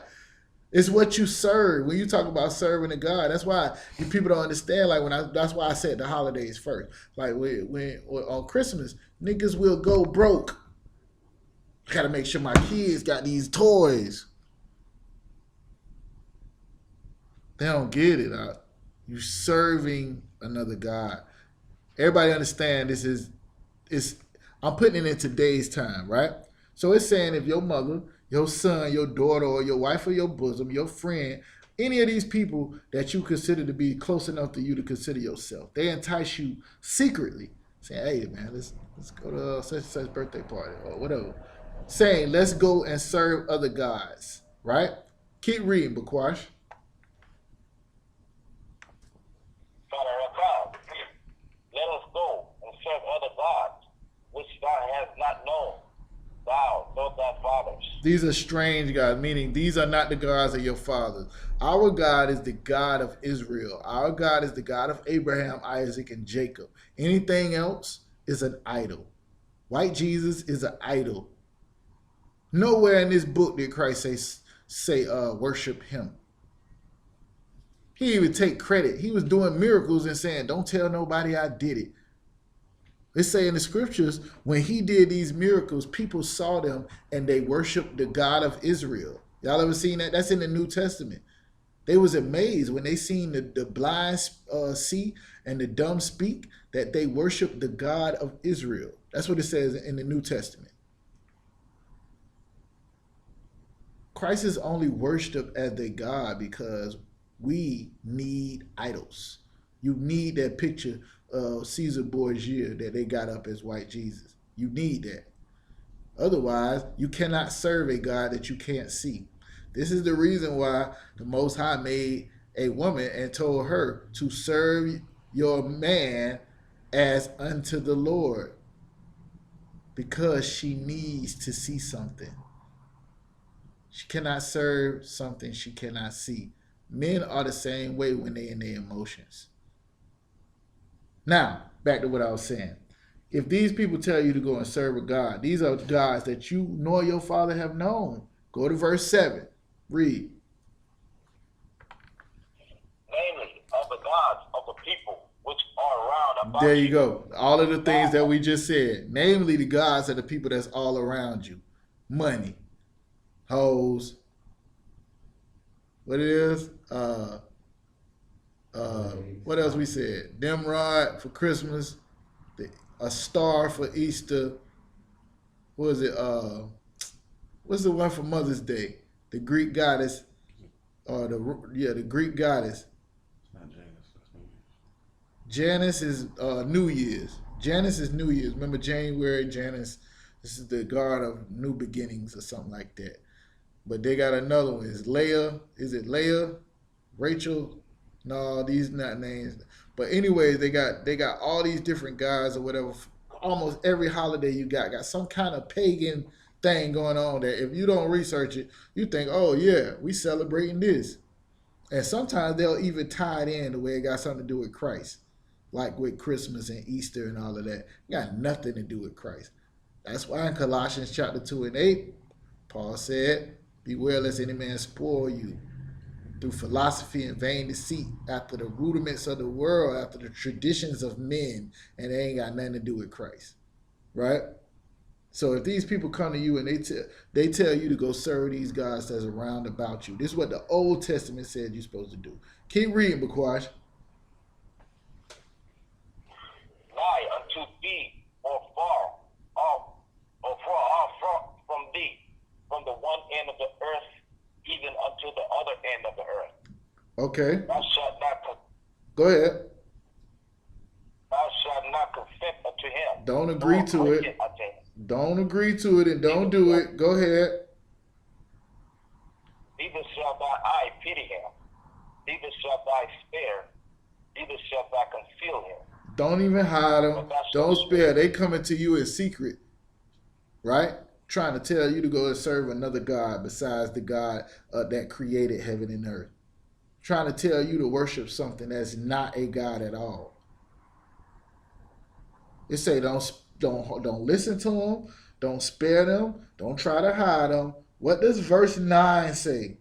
It's what you serve. When you talk about serving a God, that's why you people don't understand. Like that's why I said the holidays first. Like when on Christmas, niggas will go broke. I gotta make sure my kids got these toys. They don't get it. You serving another God. Everybody understand this is I'm putting it in today's time, right? So it's saying if your mother, your son, your daughter, or your wife or your bosom, your friend, any of these people that you consider to be close enough to you to consider yourself, they entice you secretly, saying, hey man, let's go to such and such birthday party or whatever. Saying, let's go and serve other gods, right? Keep reading, Bakwash. Let us go and serve other gods, which thou hast not known, thou nor thy fathers. These are strange gods, meaning these are not the gods of your fathers. Our God is the God of Israel. Our God is the God of Abraham, Isaac, and Jacob. Anything else is an idol. White Jesus is an idol. Nowhere in this book did Christ say worship him. He even take credit. He was doing miracles and saying, don't tell nobody I did it. They say in the scriptures, when he did these miracles, people saw them and they worshiped the God of Israel. Y'all ever seen that? That's in the New Testament. They was amazed when they seen the blind see and the dumb speak, that they worshiped the God of Israel. That's what it says in the New Testament. Christ is only worshipped as the God because we need idols. You need that picture of Caesar Borgia that they got up as white Jesus. You need that. Otherwise, you cannot serve a God that you can't see. This is the reason why the Most High made a woman and told her to serve your man as unto the Lord, because she needs to see something. She cannot serve something she cannot see. Men are the same way when they're in their emotions. Now, back to what I was saying. If these people tell you to go and serve a God, these are gods that you nor your father have known. Go to verse 7. Read. Namely, of the gods of the people which are round about There you go. All of the things that we just said. Namely, the gods are the people that's all around you. Money. Hoes. What it is? What else we said? Nimrod for Christmas. A star for Easter. What was it? What's the one for Mother's Day? The Greek goddess. Or the Greek goddess. It's not Janus. That's New Year's. Janus is New Year's. Janus is New Year's. Remember January, Janus. This is the god of new beginnings or something like that. But they got another one. Is Leah? Is it Leah? Rachel? No, these not names. But anyways, they got all these different gods or whatever. Almost every holiday you got some kind of pagan thing going on that if you don't research it, you think, oh yeah, we celebrating this. And sometimes they'll even tie it in the way it got something to do with Christ. Like with Christmas and Easter and all of that. It got nothing to do with Christ. That's why in Colossians chapter 2 and 8, Paul said, beware lest any man spoil you through philosophy and vain deceit, after the rudiments of the world, after the traditions of men, and they ain't got nothing to do with Christ, right? So if these people come to you and they tell you to go serve these gods that's around about you, this is what the Old Testament said you're supposed to do. Keep reading, Bakwash. Nigh unto thee, or far off, or far off from thee, from the one end of the earth, even unto the other end of the earth. Okay. Thou shalt not Go ahead. thou shalt not consent unto him. Don't agree nor to hearken it. unto him. Don't agree to it and don't do it. Go ahead. Neither shall thy eye pity him, neither shall thy spare, neither shall thou conceal him. Don't even hide them. Don't spare. They coming to you in secret, right? Trying to tell you to go and serve another God besides the God that created heaven and earth. Trying to tell you to worship something that's not a God at all. It say don't listen to them. Don't spare them. Don't try to hide them. What does verse 9 say?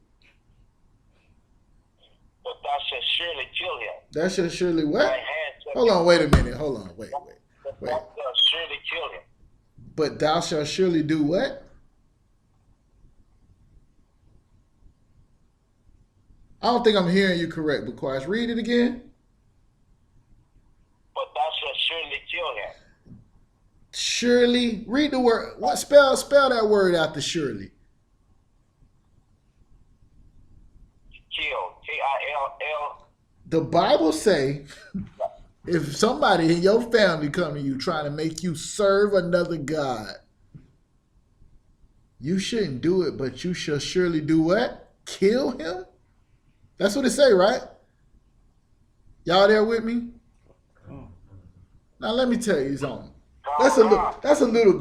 But thou shalt surely kill him. That should surely Thy what? hand shall Hold on, wait a minute. Hold on, wait. But thou shalt surely kill him. But thou shalt surely do what? I don't think I'm hearing you correct, Bakwash. Read it again. But thou shalt surely kill him. Surely. Read the word. What spell that word after surely? Kill. K-I-L-L. The Bible say if somebody in your family come to you trying to make you serve another God, you shouldn't do it, but you shall surely do what? Kill him? That's what it say, right? Y'all there with me? Now let me tell you something. That's a little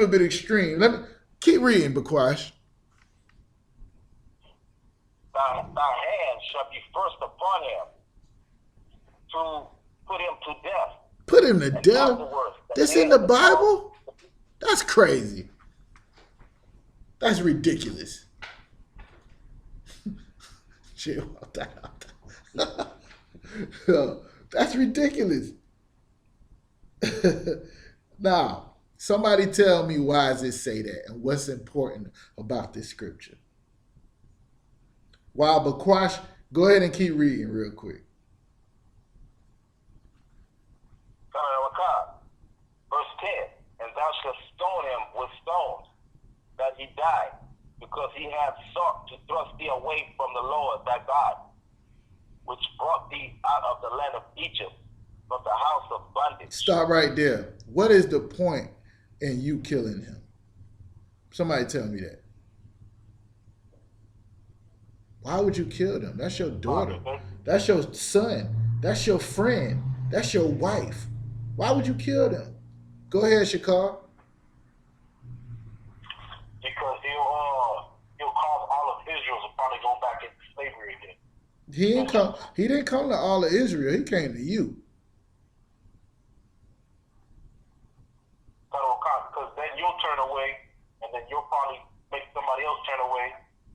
bit extreme. Let me keep reading, Bakwash. Thy hand shall be first upon him to put him to death. Put him to And death? afterwards, This in the Bible? That's crazy. That's ridiculous. Chill out that. That's ridiculous. Now, somebody tell me why does it say that and what's important about this scripture. While Bakwash, go ahead and keep reading real quick. Verse 10, and thou shalt stone him with stones, that he die, because he hath sought to thrust thee away from the Lord thy God, which brought thee out of the land of Egypt, from the house of bondage. Stop right there. What is the point in you killing him? Somebody tell me that. Why would you kill them? That's your daughter. That's your son. That's your friend. That's your wife. Why would you kill them? Go ahead, Shakar. Because he'll cause all of Israel to probably go back into slavery again. He didn't come to all of Israel. He came to you. Because then you'll turn away, and then you'll probably make somebody else turn away,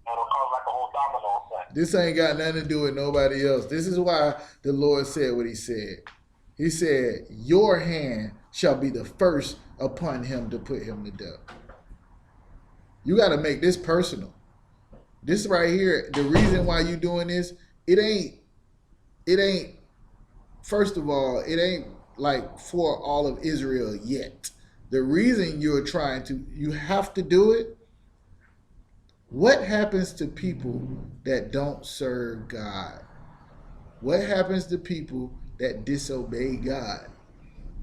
and it'll cause like a whole domino effect. This ain't got nothing to do with nobody else. This is why the Lord said what he said. He said, your hand shall be the first upon him to put him to death. You got to make this personal. This right here, the reason why you doing this, it ain't, first of all, it ain't like for all of Israel yet. The reason you have to do it, what happens to people that don't serve God? What happens to people that disobey God?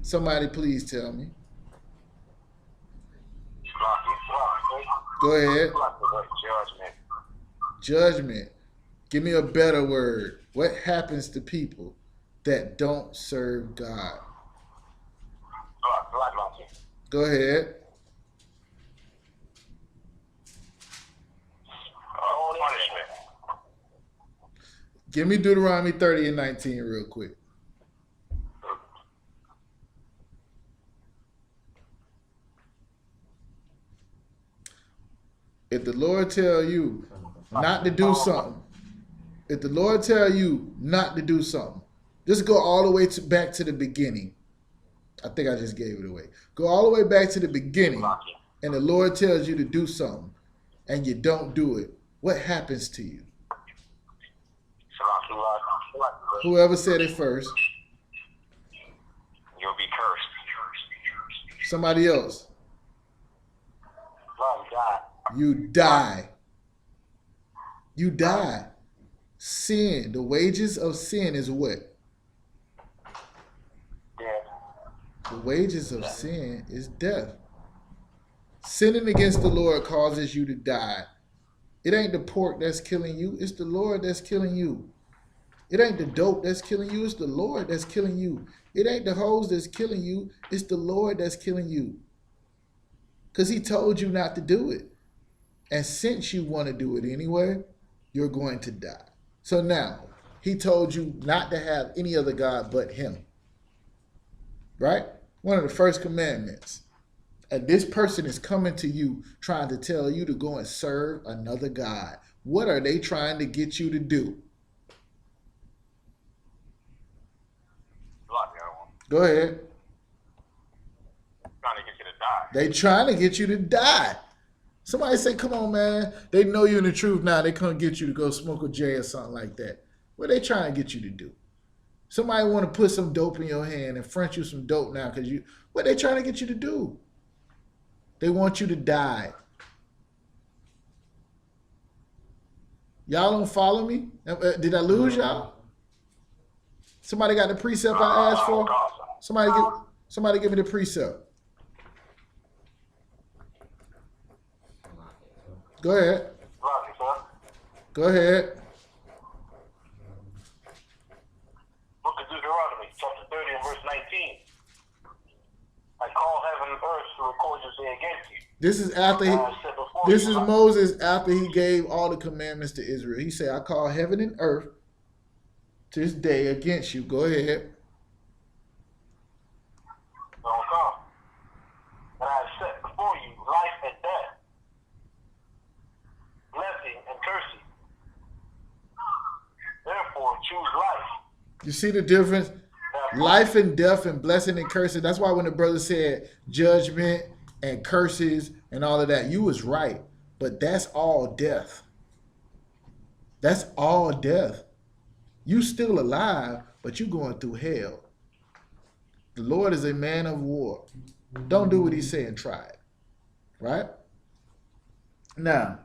Somebody please tell me. Go ahead. Judgment. Give me a better word. What happens to people that don't serve God? Go ahead. Punishment. Give me Deuteronomy 30 and 19 real quick. If the Lord tell you not to do something, If the Lord tell you not to do something, just go all the way back to the beginning. I think I just gave it away. Go all the way back to the beginning, and the Lord tells you to do something, and you don't do it. What happens to you? Whoever said it first. You'll be cursed. Somebody else. God. You die. You die. Sin. The wages of sin is what? Death. The wages of sin is death. Sinning against the Lord causes you to die. It ain't the pork that's killing you. It's the Lord that's killing you. It ain't the dope that's killing you. It's the Lord that's killing you. It ain't the hoes that's killing you. It's the Lord that's killing you. Because he told you not to do it. And since you want to do it anyway, you're going to die. So now, he told you not to have any other God but him. Right? One of the first commandments. And this person is coming to you trying to tell you to go and serve another God. What are they trying to get you to do? Go ahead. Trying to get you to die. They trying to get you to die. Somebody say, come on, man. They know you're in the truth now. They can't get you to go smoke a J or something like that. What they trying to get you to do? Somebody want to put some dope in your hand and front you some dope now because you. What they trying to get you to do? They want you to die. Y'all don't follow me? Did I lose y'all? Somebody got the precept I asked for? Somebody give me the precept. Go ahead. Go ahead. Book of Deuteronomy, chapter 30 and verse 19. I call heaven and earth to record your day against you. This is after this is Moses after he gave all the commandments to Israel. He said, I call heaven and earth to this day against you. Go ahead. Don't come. And I have set before you life and death, blessing and cursing. Therefore, choose life. You see the difference? Life and death and blessing and cursing. That's why when the brother said judgment and curses and all of that, you was right. But that's all death. That's all death. You still alive, but you going through hell. The Lord is a man of war. Don't do what he's saying, try it. Right? Now,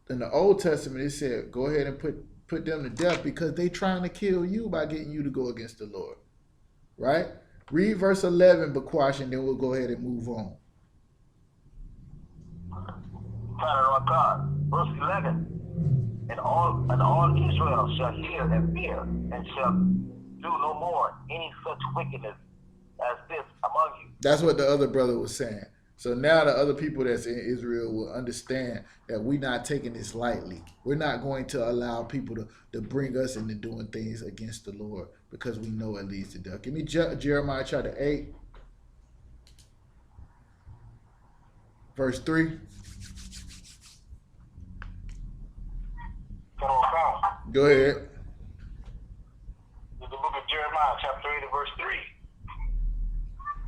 in the Old Testament, it said, go ahead and put them to death because they trying to kill you by getting you to go against the Lord. Right? Read verse 11, Bakwash, and then we'll go ahead and move on. Verse 11. And all Israel shall hear and fear, and shall do no more any such wickedness as this among you. That's what the other brother was saying. So now the other people that's in Israel will understand that we're not taking this lightly. We're not going to allow people to bring us into doing things against the Lord because we know it leads to death. Give me Jeremiah chapter 8, verse 3. Go ahead. In the book of Jeremiah, chapter 8 and verse 3.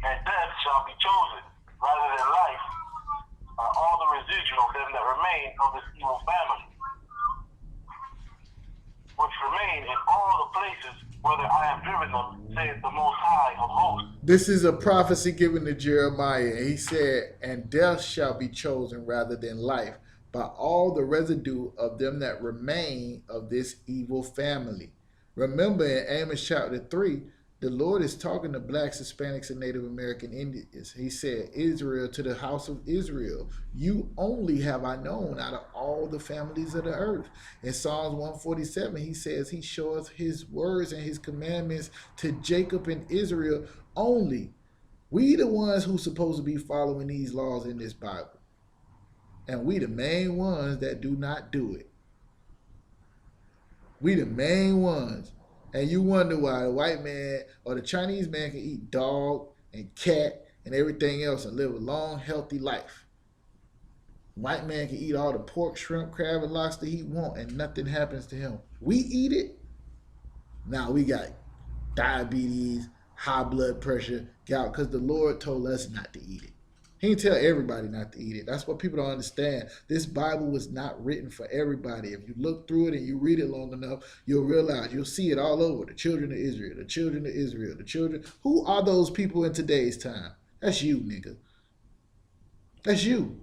And death shall be chosen rather than life by all the residual of them that remain of this evil family, which remain in all the places whither I have driven them, saith the Most High of hosts. This is a prophecy given to Jeremiah. He said, and death shall be chosen rather than life by all the residue of them that remain of this evil family. Remember in Amos chapter 3, the Lord is talking to blacks, Hispanics, and Native American Indians. He said, Israel, to the house of Israel, you only have I known out of all the families of the earth. In Psalms 147, he says he showeth his words and his commandments to Jacob and Israel only. We the ones who supposed to be following these laws in this Bible. And we the main ones that do not do it. We the main ones. And you wonder why the white man or the Chinese man can eat dog and cat and everything else and live a long, healthy life. White man can eat all the pork, shrimp, crab, and lobster he want, and nothing happens to him. We eat it. Now we got diabetes, high blood pressure, gout, because the Lord told us not to eat it. He didn't tell everybody not to eat it. That's what people don't understand. This Bible was not written for everybody. If you look through it and you read it long enough, you'll realize, you'll see it all over. The children of Israel, the children of Israel, the children. Who are those people in today's time? That's you, nigga. That's you.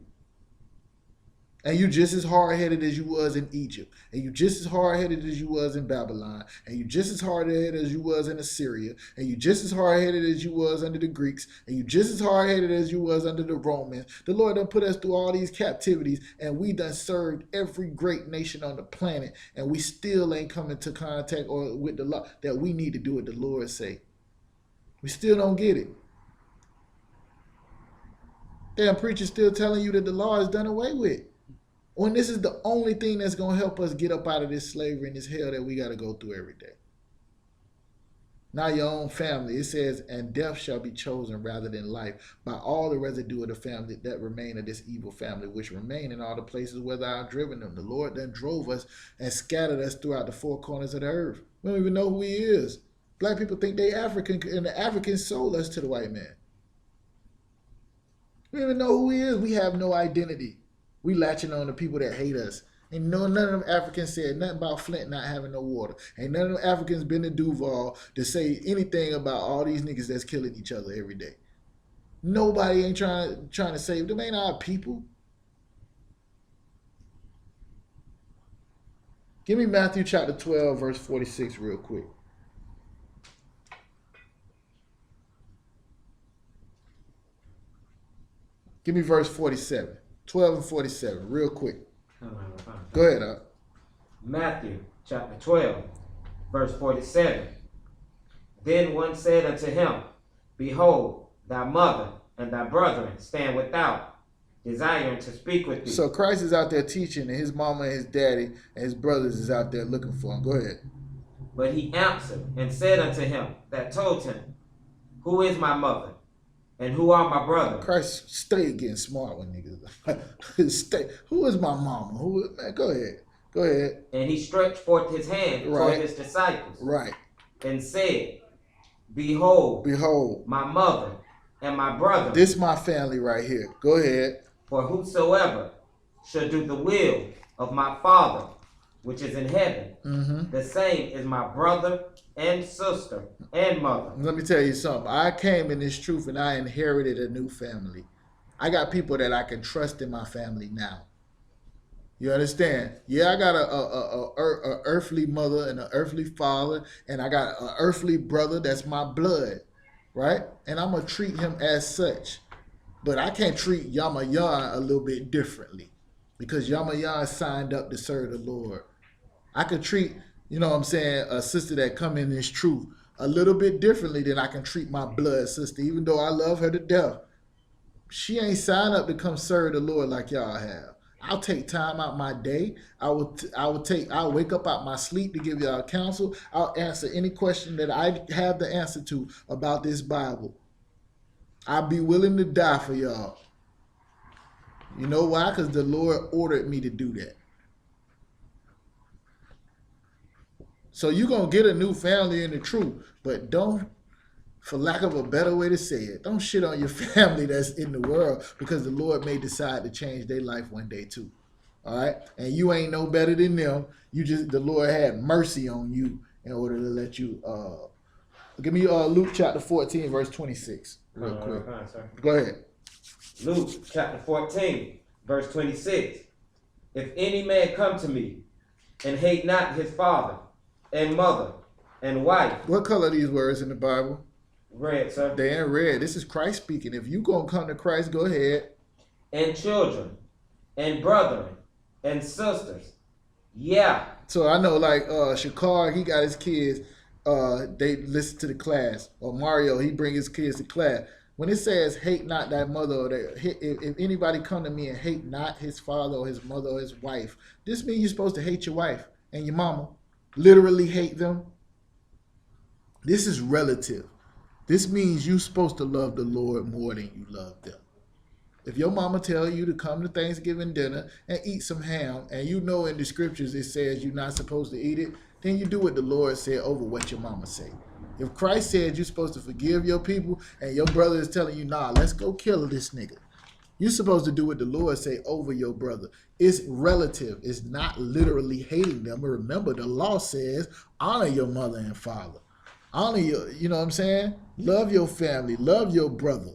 And you just as hard-headed as you was in Egypt. And you just as hard-headed as you was in Babylon. And you just as hard-headed as you was in Assyria. And you just as hard-headed as you was under the Greeks. And you just as hard-headed as you was under the Romans. The Lord done put us through all these captivities. And we done served every great nation on the planet. And we still ain't come into contact or with the law that we need to do what the Lord say. We still don't get it. Damn preachers still telling you that the law is done away with. When this is the only thing that's going to help us get up out of this slavery and this hell that we got to go through every day. Now your own family, it says, and death shall be chosen rather than life by all the residue of the family that remain of this evil family, which remain in all the places where thou hast driven them. The Lord then drove us and scattered us throughout the four corners of the earth. We don't even know who he is. Black people think they African, and the Africans sold us to the white man. We don't even know who he is. We have no identity. We latching on to people that hate us. And none of them Africans said nothing about Flint not having no water. Ain't none of them Africans been to Duval to say anything about all these niggas that's killing each other every day. Nobody ain't trying to save them. Ain't our people. Give me Matthew chapter 12, verse 46 real quick. Give me verse 47. 12 and 47, real quick. Go ahead, Matthew chapter 12, verse 47. Then one said unto him, Behold, thy mother and thy brethren stand without, desiring to speak with thee. So Christ is out there teaching, and his mama and his daddy and his brothers is out there looking for him. Go ahead. But he answered and said unto him that told him, Who is my mother? And who are my brothers? Christ, stay getting smart with niggas. Stay. Who is my mama? Man, go ahead. Go ahead. And he stretched forth his hand toward his disciples. Right. And said, Behold, my mother and my brother. This my family right here. Go ahead. For whosoever shall do the will of my Father, which is in heaven, the same is my brother and sister and mother. Let me tell you something. I came in this truth and I inherited a new family. I got people that I can trust in my family now. You understand? Yeah, I got a earthly mother and an earthly father, and I got an earthly brother that's my blood, right? And I'm going to treat him as such. But I can't treat Yamayan a little bit differently because Yamayan signed up to serve the Lord. I could treat, you know what I'm saying, a sister that come in this truth a little bit differently than I can treat my blood sister, even though I love her to death. She ain't signed up to come serve the Lord like y'all have. I'll take time out my day. I'll wake up out my sleep to give y'all counsel. I'll answer any question that I have the answer to about this Bible. I'll be willing to die for y'all. You know why? Because the Lord ordered me to do that. So you're going to get a new family in the truth, but don't, for lack of a better way to say it, don't shit on your family that's in the world because the Lord may decide to change their life one day too. All right? And you ain't no better than them. The Lord had mercy on you in order to let you, give me Luke chapter 14, verse 26 real quick. Go ahead. Luke chapter 14, verse 26. If any man come to me and hate not his father and mother and wife. What color are these words in the Bible? Red, sir. They ain't red. This is Christ speaking. If you gonna come to Christ, go ahead. And children and brethren and sisters. Yeah. So I know like Shakar, he got his kids, they listen to the class. Or Mario, he bring his kids to class. When it says hate not thy mother, or if anybody come to me and hate not his father or his mother or his wife, this means you're supposed to hate your wife and your mama. Literally hate them. This is relative. This means you're supposed to love the Lord more than you love them. If your mama tell you to come to Thanksgiving dinner and eat some ham, and you know in the scriptures it says you're not supposed to eat it, then you do what the Lord said over what your mama said. If Christ said you're supposed to forgive your people, and your brother is telling you, nah, let's go kill this nigga, you're supposed to do what the Lord say over your brother. It's relative. It's not literally hating them. But remember, the law says honor your mother and father. Honor your, you know what I'm saying? Love your family. Love your brother.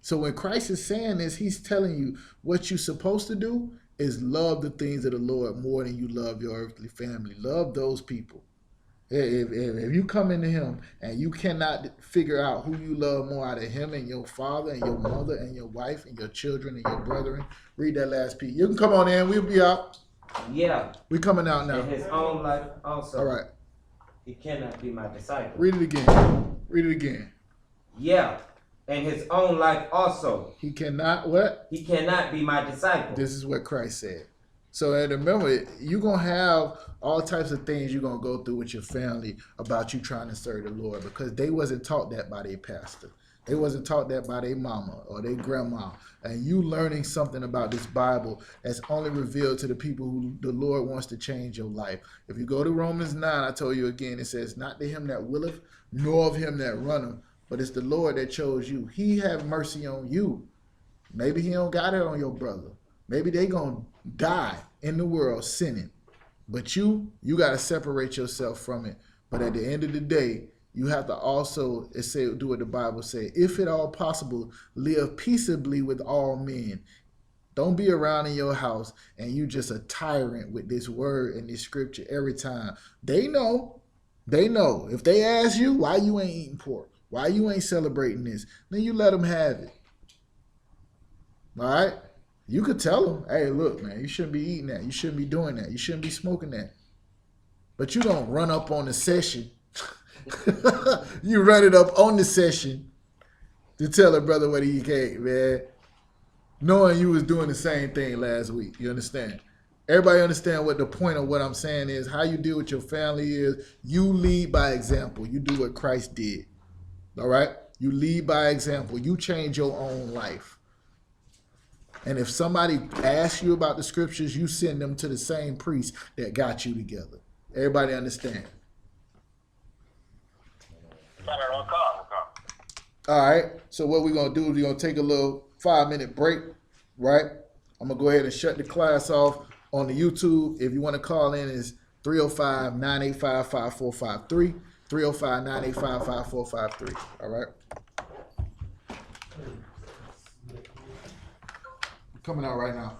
So when Christ is saying this, he's telling you what you're supposed to do is love the things of the Lord more than you love your earthly family. Love those people. If you come into him and you cannot figure out who you love more out of him and your father and your mother and your wife and your children and your brethren, read that last piece. You can come on in. We'll be out. Yeah. We're coming out now. In his own life also. All right. He cannot be my disciple. Read it again. Read it again. Yeah. In his own life also. He cannot what? He cannot be my disciple. This is what Christ said. So and remember, you're going to have all types of things you're going to go through with your family about you trying to serve the Lord, because they wasn't taught that by their pastor. They wasn't taught that by their mama or their grandma. And you learning something about this Bible that's only revealed to the people who the Lord wants to change your life. If you go to Romans 9, I told you again, it says, not to him that willeth, nor of him that runneth, but it's the Lord that chose you. He have mercy on you. Maybe he don't got it on your brother. Maybe they gonna die in the world sinning. But you got to separate yourself from it. But at the end of the day, you have to also do what the Bible say. If at all possible, live peaceably with all men. Don't be around in your house and you just a tyrant with this word and this scripture every time. They know. If they ask you why you ain't eating pork, why you ain't celebrating this, then you let them have it. All right? You could tell them, hey, look, man, you shouldn't be eating that. You shouldn't be doing that. You shouldn't be smoking that. But you don't run up on the session. You run it up on the session to tell a brother what he ate, man. Knowing you was doing the same thing last week. You understand? Everybody understand what the point of what I'm saying is. How you deal with your family is you lead by example. You do what Christ did. All right? You lead by example. You change your own life. And if somebody asks you about the scriptures, you send them to the same priest that got you together. Everybody understand? All right. So what we're going to do is we're going to take a little 5-minute break, right? I'm going to go ahead and shut the class off on the YouTube. If you want to call in, it's 305-985-5453. 305-985-5453. All right? Coming out right now.